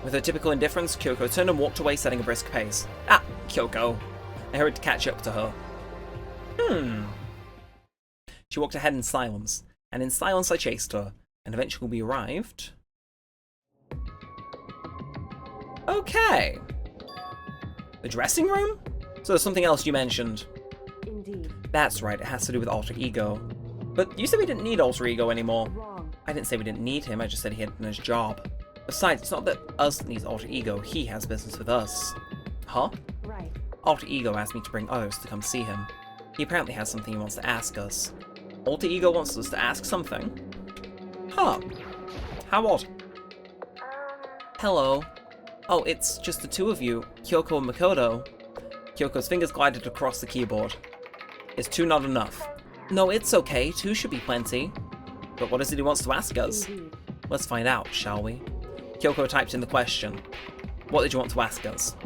With her typical indifference, Kyoko turned and walked away, setting a brisk pace. Ah, Kyoko. I hurried to catch up to her. She walked ahead in silence, and in silence I chased her, and eventually we arrived... Okay. The dressing room? So there's something else you mentioned. Indeed. That's right, it has to do with alter ego. But you said we didn't need alter ego anymore. Wrong. I didn't say we didn't need him, I just said he had done his job. Besides, it's not that us that needs alter ego, he has business with us. Huh? Right. Alter ego asked me to bring others to come see him. He apparently has something he wants to ask us. Alter ego wants us to ask something? Huh. How odd. Hello. Oh, it's just the two of you, Kyoko and Makoto. Kyoko's fingers glided across the keyboard. Is two not enough? No, it's okay, two should be plenty. But what is it he wants to ask us? Indeed. Let's find out, shall we? Kyoko typed in the question. What did you want to ask us?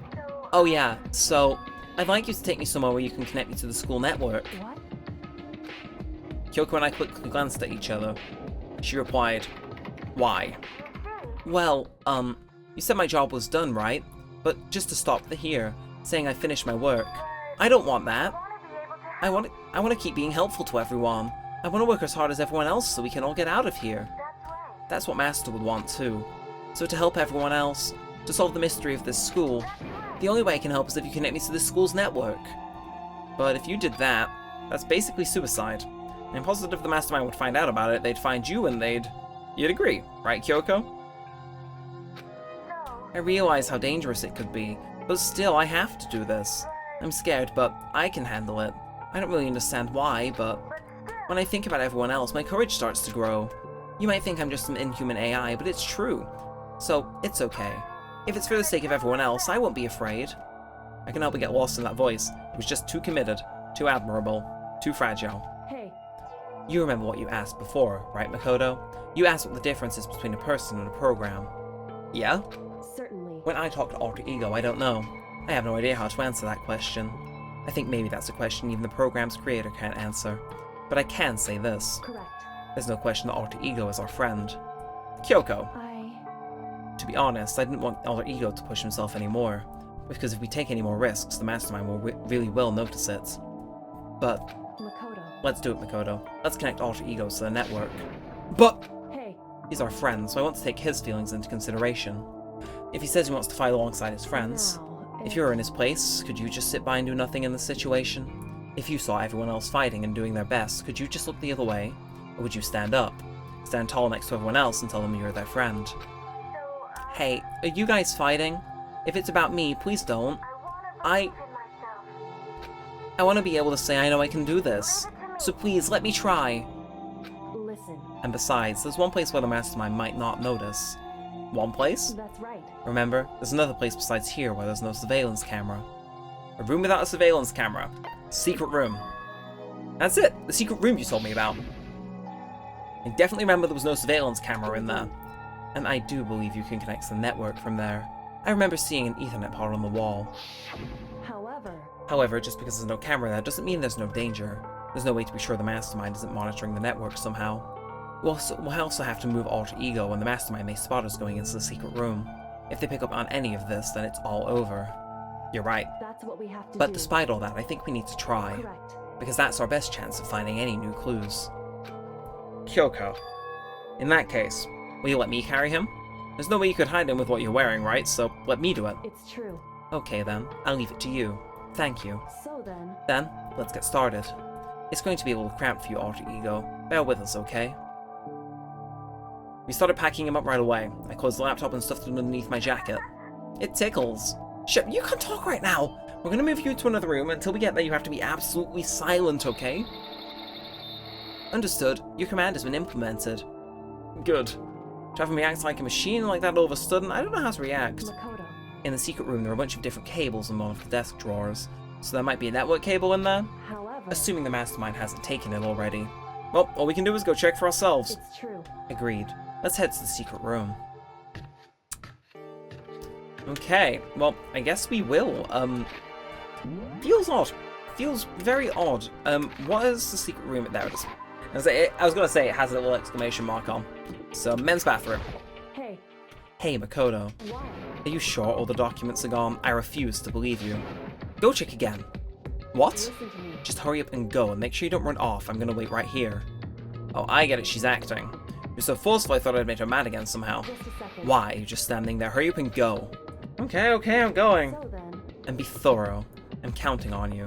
Oh yeah, so, I'd like you to take me somewhere where you can connect me to the school network. What? Kyoko and I quickly glanced at each other. She replied, why? Well, you said my job was done, right? But just to stop here, saying I finished my work. I don't want that. I want to keep being helpful to everyone. I want to work as hard as everyone else so we can all get out of here. That's what Master would want too. So to help everyone else, to solve the mystery of this school, the only way I can help is if you connect me to this school's network. But if you did that, that's basically suicide. And I'm positive the Mastermind would find out about it, they'd find you and you'd agree, right, Kyoko? I realize how dangerous it could be, but still, I have to do this. I'm scared, but I can handle it. I don't really understand why, but when I think about everyone else, my courage starts to grow. You might think I'm just some inhuman AI, but it's true. So, it's okay. If it's for the sake of everyone else, I won't be afraid. I can help but get lost in that voice. It was just too committed, too admirable, too fragile. Hey. You remember what you asked before, right, Makoto? You asked what the difference is between a person and a program. Yeah? Certainly. When I talk to alter ego, I don't know. I have no idea how to answer that question. I think maybe that's a question even the program's creator can't answer. But I can say this. Correct. There's no question that alter ego is our friend. Kyoko. To be honest, I didn't want alter ego to push himself anymore. Because if we take any more risks, the Mastermind really will notice it. But Makoto. let's do it, Makoto. Let's connect alter egos to the network. But Hey. he's our friend, so I want to take his feelings into consideration. If he says he wants to fight alongside his friends, Now, if you were in his place, could you just sit by and do nothing in this situation? If you saw everyone else fighting and doing their best, could you just look the other way? Or would you stand up? Stand tall next to everyone else and tell them you're their friend? Hey, are you guys fighting? If it's about me, please don't. I want to be able to say I know I can do this. So please, let me try. Listen. And besides, there's one place where the Mastermind might not notice. One place? That's right. Remember, there's another place besides here where there's no surveillance camera. A room without a surveillance camera. Secret room. That's it! The secret room you told me about. I definitely remember there was no surveillance camera in there. And I do believe you can connect to the network from there. I remember seeing an Ethernet port on the wall. However, just because there's no camera there doesn't mean there's no danger. There's no way to be sure the Mastermind isn't monitoring the network somehow. We'll also have to move alter ego when the Mastermind may spot us going into the secret room. If they pick up on any of this, then it's all over. You're right. That's what we have to But do. despite all that, I think we need to try. Correct. Because that's our best chance of finding any new clues. Kyoko. In that case, will you let me carry him? There's no way you could hide him with what you're wearing, right? So let me do it. It's true. Okay then, I'll leave it to you. Thank you. So then. Then, let's get started. It's going to be a little cramped for you, alter ego. Bear with us, okay? We started packing him up right away. I closed the laptop and stuffed it underneath my jacket. It tickles. Shit, you can't talk right now! We're gonna move you to another room. Until we get there, you have to be absolutely silent, okay? Understood. Your command has been implemented. Good. To have him react like a machine like that all of a sudden, I don't know how to react. Makoto. In the secret room, there are a bunch of different cables in one of the desk drawers. So there might be a network cable in there? However, Assuming the mastermind hasn't taken it already. Well, all we can do is go check for ourselves. it's true. Agreed. Let's head to the secret room. Okay, well, I guess we will. Feels odd. Feels very odd. What is the secret room? There it is. I was gonna say it has a little exclamation mark on. So, men's bathroom. Hey, Hey, Makoto. why? Are you sure all the documents are gone? I refuse to believe you. Go check again. What? Listen to me. Just hurry up and go, and make sure you don't run off. I'm gonna wait right here. Oh, I get it, she's acting. You're so forceful I thought I'd made her mad again somehow. Just a second. Why? You're just standing there. Hurry up and go. Okay, I'm going. So then, And be thorough. I'm counting on you.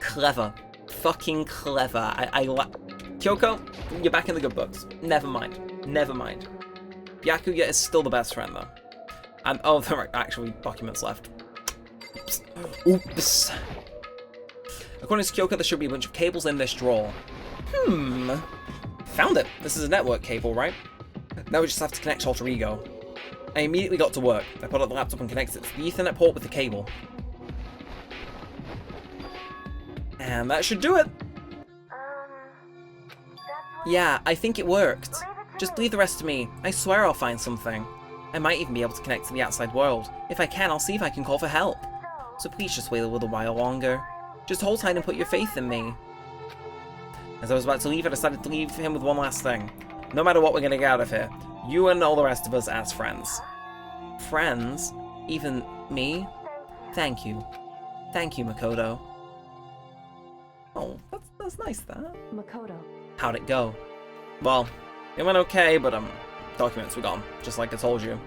Clever. Fucking clever. I Kyoko, you're back in the good books. Never mind. Never mind. Byakuya is still the best friend, though. And, oh, there are actually documents left. Oops. Oops. According to Kyoko, there should be a bunch of cables in this drawer. Found it. This is a network cable, right? Now we just have to connect Alter Ego. I immediately got to work. I put up the laptop and connected it to the Ethernet port with the cable. And that should do it. Yeah, I think it worked. Just leave the rest to me. I swear I'll find something. I might even be able to connect to the outside world. If I can, I'll see if I can call for help. So please just wait a little while longer. Just hold tight and put your faith in me. As I was about to leave, I decided to leave him with one last thing. No matter what we're gonna get out of here, you and all the rest of us as friends. Friends? Even me? Thank you. Thank you, Makoto. Oh, that's nice, that. Makoto. How'd it go? Well, it went okay, but, documents were gone, just like I told you.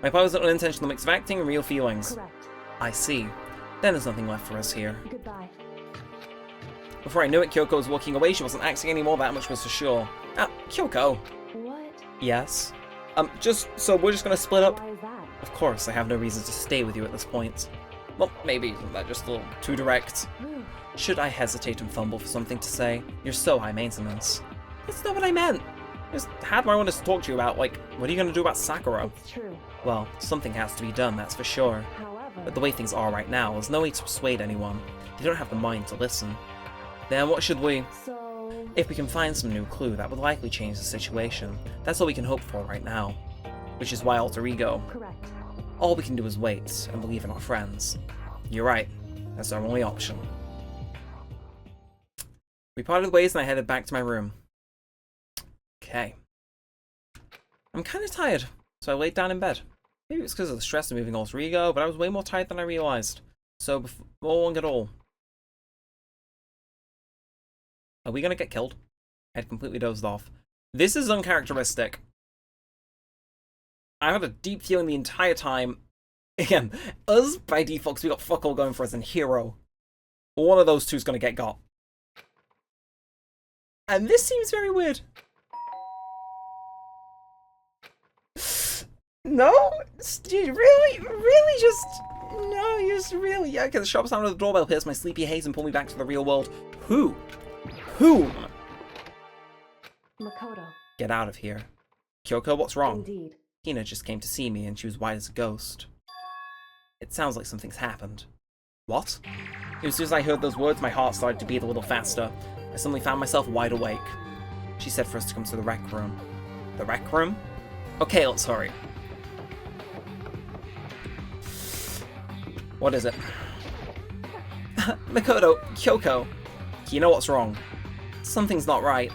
My part was an unintentional mix of acting and real feelings. Correct. I see. Then there's nothing left for us here. Goodbye. Before I knew it, Kyoko was walking away. She wasn't acting anymore, that much was for sure. Ah, Kyoko. What? Yes? So we're just gonna split up? Why is that? Of course, I have no reason to stay with you at this point. Well, maybe isn't that just a little too direct? Should I hesitate and fumble for something to say? You're so high maintenance. That's not what I meant. Just had what I wanted to talk to you about, like, what are you gonna do about Sakura? It's true. Well, something has to be done, that's for sure. However, But the way things are right now, there's no way to persuade anyone. They don't have the mind to listen. Then what should we? so If we can find some new clue, that would likely change the situation. That's all we can hope for right now. Which is why Alter Ego. correct. All we can do is wait and believe in our friends. You're right. That's our only option. We parted ways and I headed back to my room. Okay. I'm kind of tired, so I laid down in bed. Maybe it's because of the stress of moving Alter Ego, but I was way more tired than I realized. So before long at all. Are we gonna get killed? I had completely dozed off. This is uncharacteristic. I had a deep feeling the entire time. Again, us by default, because we got fuck all going for us, and Hero. One of those two's gonna get got. And this seems very weird. No? You really just... No, you just really... Yeah, okay, the sharp sound of the doorbell pierced my sleepy haze and pulled me back to the real world. Who? Whom? Makoto. Get out of here. Kyoko, what's wrong? Indeed. Hina just came to see me and she was white as a ghost. It sounds like something's happened. What? As soon as I heard those words, my heart started to beat a little faster. I suddenly found myself wide awake. She said for us to come to the rec room. The rec room? Okay, let's hurry. What is it? Makoto, Kyoko. You know what's wrong. Something's not right.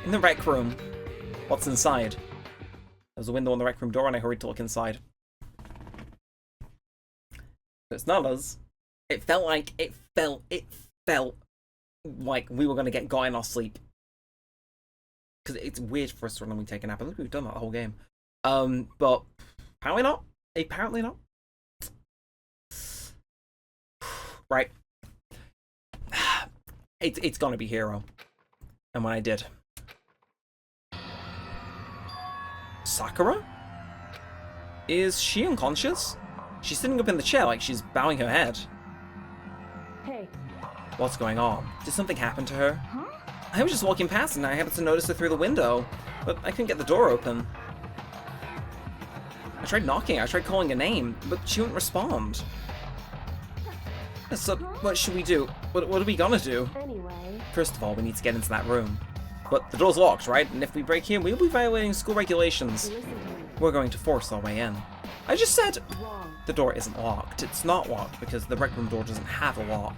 In the rec room. What's inside? There was a window on the rec room door and I hurried to look inside. It's not us. It felt like we were gonna get got in our sleep. Because it's weird for us to randomly take a nap. I think we've done that the whole game. But apparently not. Apparently not. Right. It's gonna be Hero. And when I did. Sakura? Is she unconscious? She's sitting up in the chair like she's bowing her head. Hey. What's going on? Did something happen to her? Huh? I was just walking past and I happened to notice her through the window, but I couldn't get the door open. I tried knocking, I tried calling her name, but she wouldn't respond. So, what should we do? What are we gonna do? Anyway. First of all, we need to get into that room. But the door's locked, right? And if we break in, we'll be violating school regulations. Listen to me. We're going to force our way in. I just said Wrong. the door isn't locked. It's not locked because the rec room door doesn't have a lock.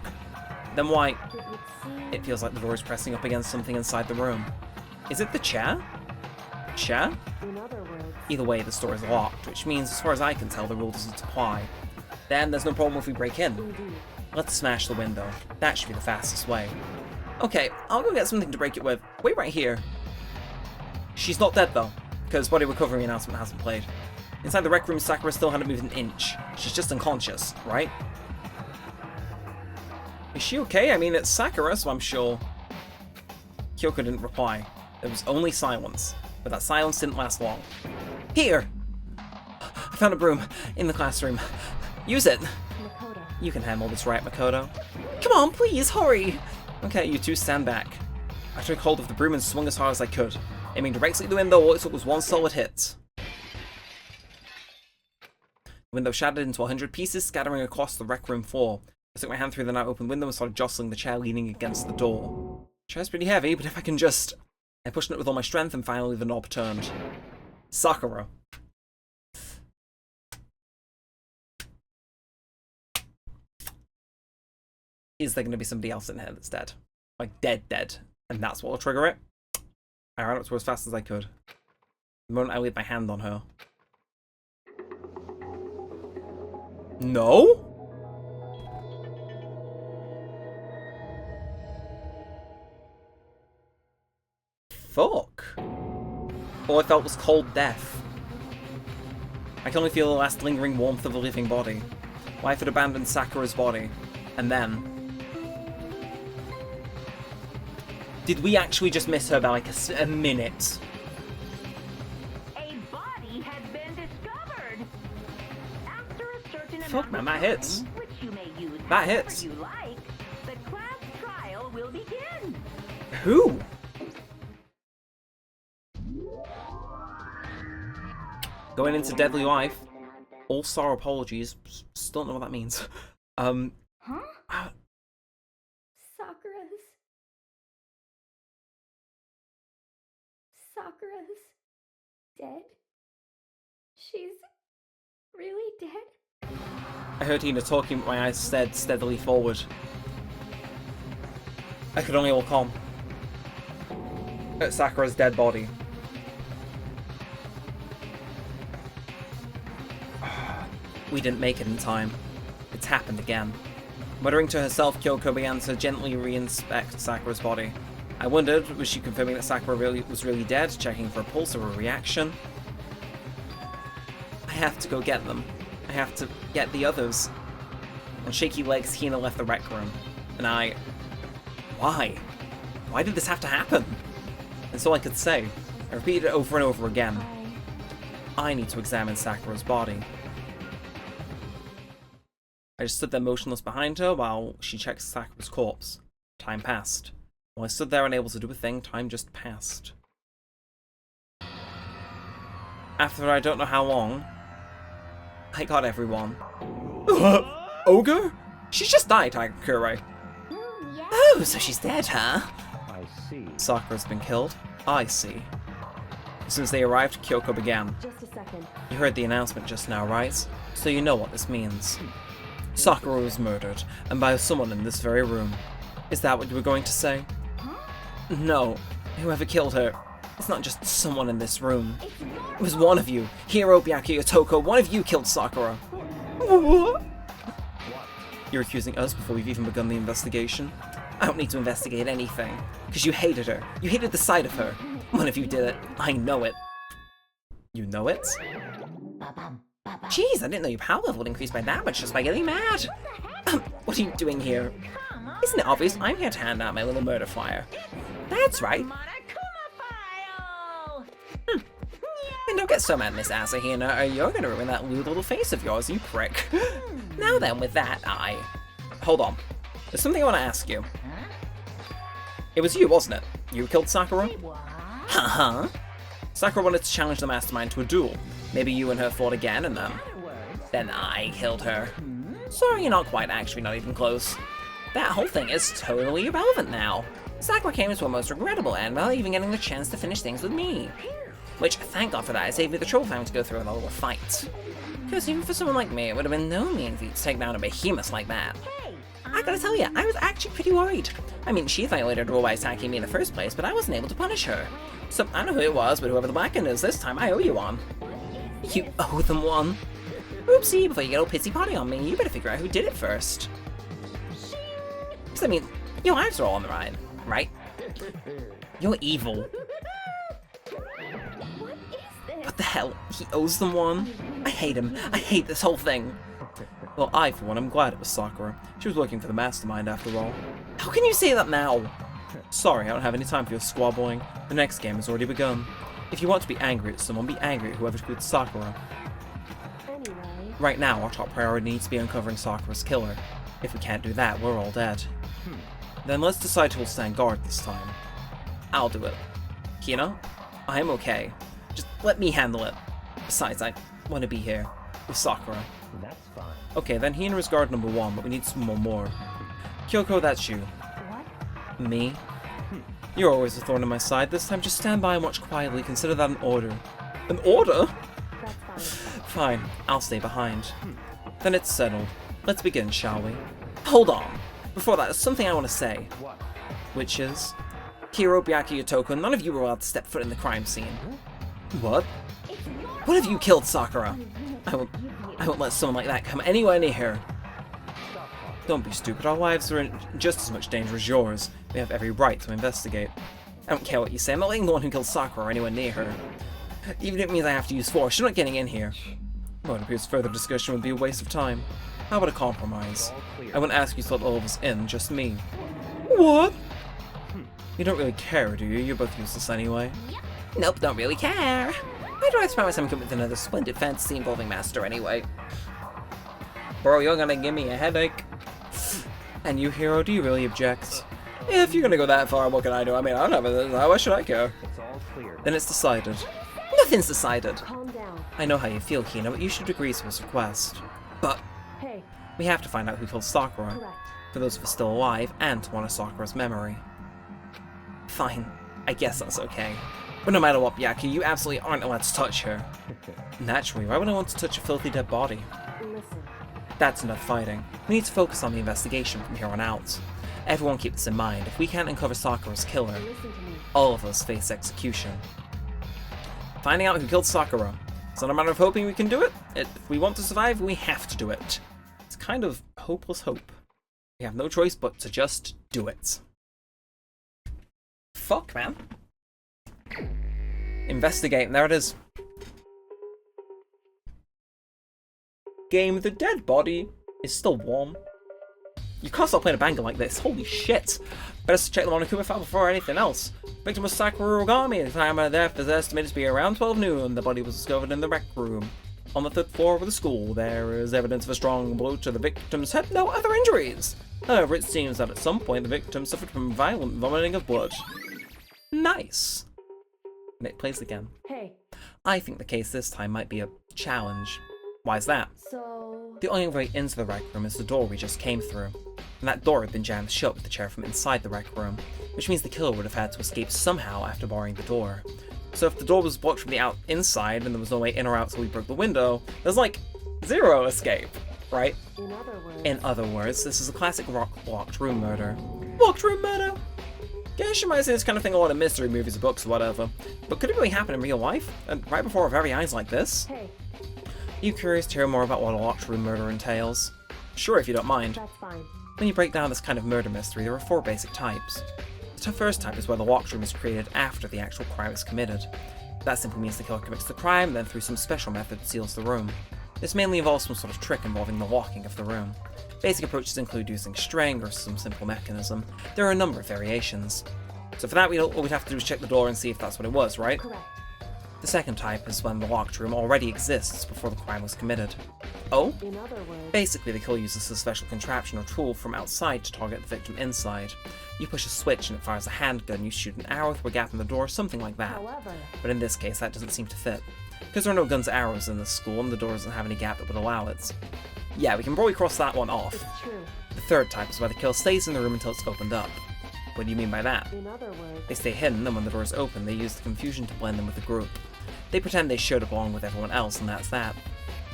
Then why? It would seem. It feels like the door is pressing up against something inside the room. Is it the chair? Chair? In other words. Either way, this door is locked, which means, as far as I can tell, the rule doesn't apply. Then there's no problem if we break in. Indeed. Let's smash the window. That should be the fastest way. Okay, I'll go get something to break it with. Wait right here. She's not dead though, because body recovery announcement hasn't played. Inside the rec room, Sakura still hadn't moved an inch. She's just unconscious, right? Is she okay? I mean, it's Sakura, so I'm sure. Kyoko didn't reply. There was only silence, but that silence didn't last long. Here! I found a broom in the classroom. Use it! Makoto. You can handle this, right, Makoto? Come on, please, hurry! Okay, you two stand back. I took hold of the broom and swung as hard as I could. Aiming directly at the window, all it took was one solid hit. The window shattered into 100 pieces, scattering across the rec room floor. I stuck my hand through the now open window and started jostling the chair leaning against the door. The chair's pretty heavy, but if I can just... I pushed it with all my strength and finally the knob turned. Sakura. Is there going to be somebody else in here that's dead? Like, dead. And that's what will trigger it? I ran up to her as fast as I could. The moment I laid my hand on her. No? Fuck. All I felt was cold death. I can only feel the last lingering warmth of a living body. Life had abandoned Sakura's body. And then... Did we actually just miss her by like a minute? A body has been discovered. After a certain Fuck, man, that hits. time, which you may use That however hits. you like, the class trial will begin. Who? Going into deadly life. All star apologies. Still don't know what that means. Huh? uh, Sakura's dead? She's really dead? I heard Hina talking, but my eyes stared steadily forward. I could only look on at Sakura's dead body. We didn't make it in time. It's happened again. Muttering to herself, Kyoko began to gently re-inspect Sakura's body. I wondered, was she confirming that Sakura was really dead, checking for a pulse or a reaction? I have to go get them. I have to get the others. On shaky legs, Hina left the rec room. And I... Why? Why did this have to happen? That's all I could say. I repeated it over and over again. I need to examine Sakura's body. I just stood there motionless behind her while she checked Sakura's corpse. Time passed. While I stood there unable to do a thing, time just passed. After I don't know how long, I got everyone. Ogre? She's just died, Takakure. Yeah. Oh, so she's dead, huh? I see. Sakura's been killed. I see. As soon as they arrived, Kyoko began. Just a second. You heard the announcement just now, right? So you know what this means. Sakura was murdered, and by someone in this very room. Is that what you were going to say? No. Whoever killed her, it's not just someone in this room. It was one of you. Hiro, Byakuya, Otoko, one of you killed Sakura. What? You're accusing us before we've even begun the investigation? I don't need to investigate anything, because you hated her. You hated the sight of her. One of you did it. I know it. You know it? Jeez, I didn't know your power level would increase by that much just by getting mad. What are you doing here? Isn't it obvious I'm here to hand out my little murder flyer? That's right. Monokuma file. Then don't get so mad, Miss Asahina, or you're gonna ruin that lewd little face of yours, you prick. Now then, with that, Hold on. There's something I want to ask you. It was you, wasn't it? You killed Sakura? Huh? Sakura wanted to challenge the mastermind to a duel. Maybe you and her fought again, and then I killed her. Sorry, you're not quite, actually, not even close. That whole thing is totally irrelevant now. Sakura came to a most regrettable end without even getting the chance to finish things with me. Which, thank God for that, it saved me the trouble of having to go through another fight. Because even for someone like me, it would have been no mean feat to take down a behemoth like that. I gotta tell you, I was actually pretty worried. I mean, she violated her rule by attacking me in the first place, but I wasn't able to punish her. So, I don't know who it was, but whoever the Blackened is this time, I owe you one. You owe them one? Oopsie, before you get all pissy-potty on me, you better figure out who did it first. Because, I mean, your lives are all on the line, right? You're evil. What the hell? He owes them one? I hate him. I hate this whole thing. Well, I, for one, am glad it was Sakura. She was working for the mastermind, after all. How can you say that now? Sorry, I don't have any time for your squabbling. The next game has already begun. If you want to be angry at someone, be angry at whoever killed Sakura. Right now, our top priority needs to be uncovering Sakura's killer. If we can't do that, we're all dead. Then let's decide who will stand guard this time. I'll do it. Hina, I'm okay. Just let me handle it. Besides, I want to be here with Sakura. That's fine. Okay, then Hina is guard number 1, but we need some more. Kyoko, that's you. What? Me? You're always a thorn in my side. This time, just stand by and watch quietly. Consider that an order. An order? That's fine. Fine, I'll stay behind. Then it's settled. Let's begin, shall we? Hold on! Before that, there's something I want to say. What? Which is... Hiro, Byaku, Yotoko, none of you were allowed to step foot in the crime scene. What? What if you killed Sakura? I won't let someone like that come anywhere near her. Don't be stupid, our lives are in just as much danger as yours. We have every right to investigate. I don't care what you say, I'm not letting the one who killed Sakura anywhere near her. Even if it means I have to use force, you're not getting in here. Well, it appears further discussion would be a waste of time. How about a compromise? I won't ask you to let all of us in, just me. What? You don't really care, do you? You're both useless anyway. Nope, don't really care. Why do I promise I'm coming with another splendid fantasy involving Master anyway? Bro, you're gonna give me a headache. And you, Hero, do you really object? If you're gonna go that far, what can I do? I mean, I don't have it. Why should I care? It's all clear. Then it's decided. Nothing's decided. Calm down. I know how you feel, Hina, but you should agree to his request. But Hey, we have to find out who killed Sakura, correct. for those of us still alive, and to honor Sakura's memory. Fine, I guess that's okay. But no matter what, Byaku, you absolutely aren't allowed to touch her. Naturally, why would I want to touch a filthy dead body? Listen. That's enough fighting. We need to focus on the investigation from here on out. Everyone keep this in mind. If we can't uncover Sakura's killer, Listen to me. all of us face execution. Finding out who killed Sakura. It's not a matter of hoping we can do it. If we want to survive, we have to do it. It's kind of hopeless hope. We have no choice but to just do it. Fuck, man. Investigate, and there it is. Game, the dead body is still warm. You can't stop playing a banger like this, holy shit. Better check the Monokuma file before anything else. Victim was Sakura Ogami, at the time of death is estimated to be around 12 noon. The body was discovered in the rec room. On the 3rd floor of the school, there is evidence of a strong blow to the victim's head, no other injuries. However, it seems that at some point the victim suffered from violent vomiting of blood. Nice. And it plays again. Hey, I think the case this time might be a challenge. Why is that? so... The only way into the rec room is the door we just came through. And that door had been jammed shut with the chair from inside the rec room, which means the killer would have had to escape somehow after barring the door. So if the door was blocked from the inside and there was no way in or out till we broke the window, there's like zero escape, right? In other words, this is a classic locked room murder. Locked room murder? Guess you might say this kind of thing a lot in mystery movies or books or whatever, but could it really happen in real life? And right before our very eyes like this? Hey, Are you curious to hear more about what a locked room murder entails? Sure, if you don't mind. that's fine. When you break down this kind of murder mystery, there are 4 basic types. The first type is where the locked room is created after the actual crime is committed. That simply means the killer commits the crime, and then through some special method seals the room. This mainly involves some sort of trick involving the locking of the room. Basic approaches include using string or some simple mechanism. There are a number of variations. So for that, all we'd have to do is check the door and see if that's what it was, right? Correct. The second type is when the locked room already exists before the crime was committed. Oh? In other words, Basically, the killer uses a special contraption or tool from outside to target the victim inside. You push a switch and it fires a handgun, you shoot an arrow through a gap in the door, something like that. however, But in this case, that doesn't seem to fit. Because there are no guns or arrows in this school, and the door doesn't have any gap that would allow it. Yeah, we can probably cross that one off. it's true. The third type is where the killer stays in the room until it's opened up. What do you mean by that? In other words, They stay hidden, and when the door is open, they use the confusion to blend in with the group. They pretend they showed up along with everyone else, and that's that.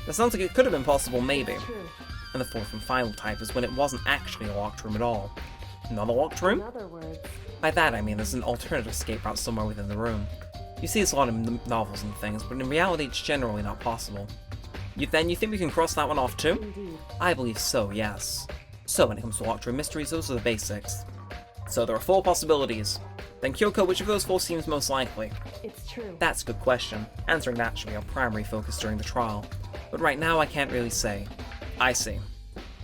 That sounds like it could have been possible, maybe. it's true. And the fourth and final type is when it wasn't actually a locked room at all. Not a locked In room? other words, By that I mean there's an alternative escape route somewhere within the room. You see this a lot in novels and things, but in reality it's generally not possible. You think we can cross that one off too? indeed. I believe so, yes. So when it comes to locked room mysteries, those are the basics. So there are 4 possibilities. Then Kyoko, which of those 4 seems most likely? It's true. That's a good question. Answering that should be our primary focus during the trial. But right now I can't really say. I see.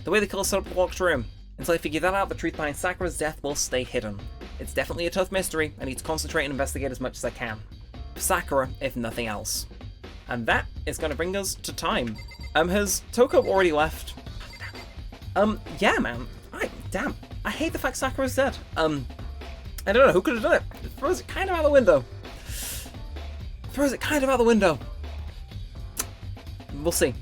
The way the killer set up the locked room. Until I figure that out, the truth behind Sakura's death will stay hidden. It's definitely a tough mystery, I need to concentrate and investigate as much as I can. For Sakura, if nothing else. And that is going to bring us to time. Has Toko already left? Yeah, man. Damn. I hate the fact Sakura's dead. I don't know, who could have done it? It throws it kind of out the window. We'll see.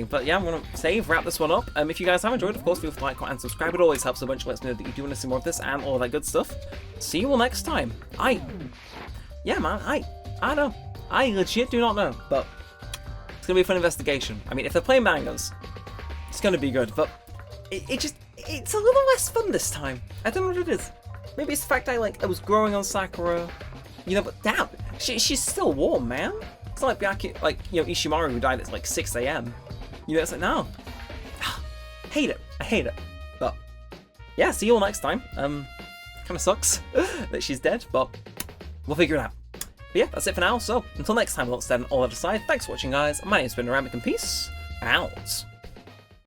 But yeah, I'm going to wrap this one up. If you guys have enjoyed, of course, feel free to like, comment, and subscribe. It always helps a bunch. Lets me know that you do want to see more of this and all that good stuff. See you all next time. Yeah, man, I know. I legit do not know, but it's going to be a fun investigation. I mean, if they're playing mangas, it's going to be good, but it's a little less fun this time. I don't know what it is. Maybe it's the fact I was growing on Sakura, but damn, she's still warm, man. It's not like Ishimaru who died at 6 AM. It's like, no. I hate it. But yeah, see you all next time. Kinda sucks that she's dead, but we'll figure it out. But yeah, that's it for now. So until next time, let's stand all that aside. Thanks for watching, guys. My name's been Neremik, and peace out.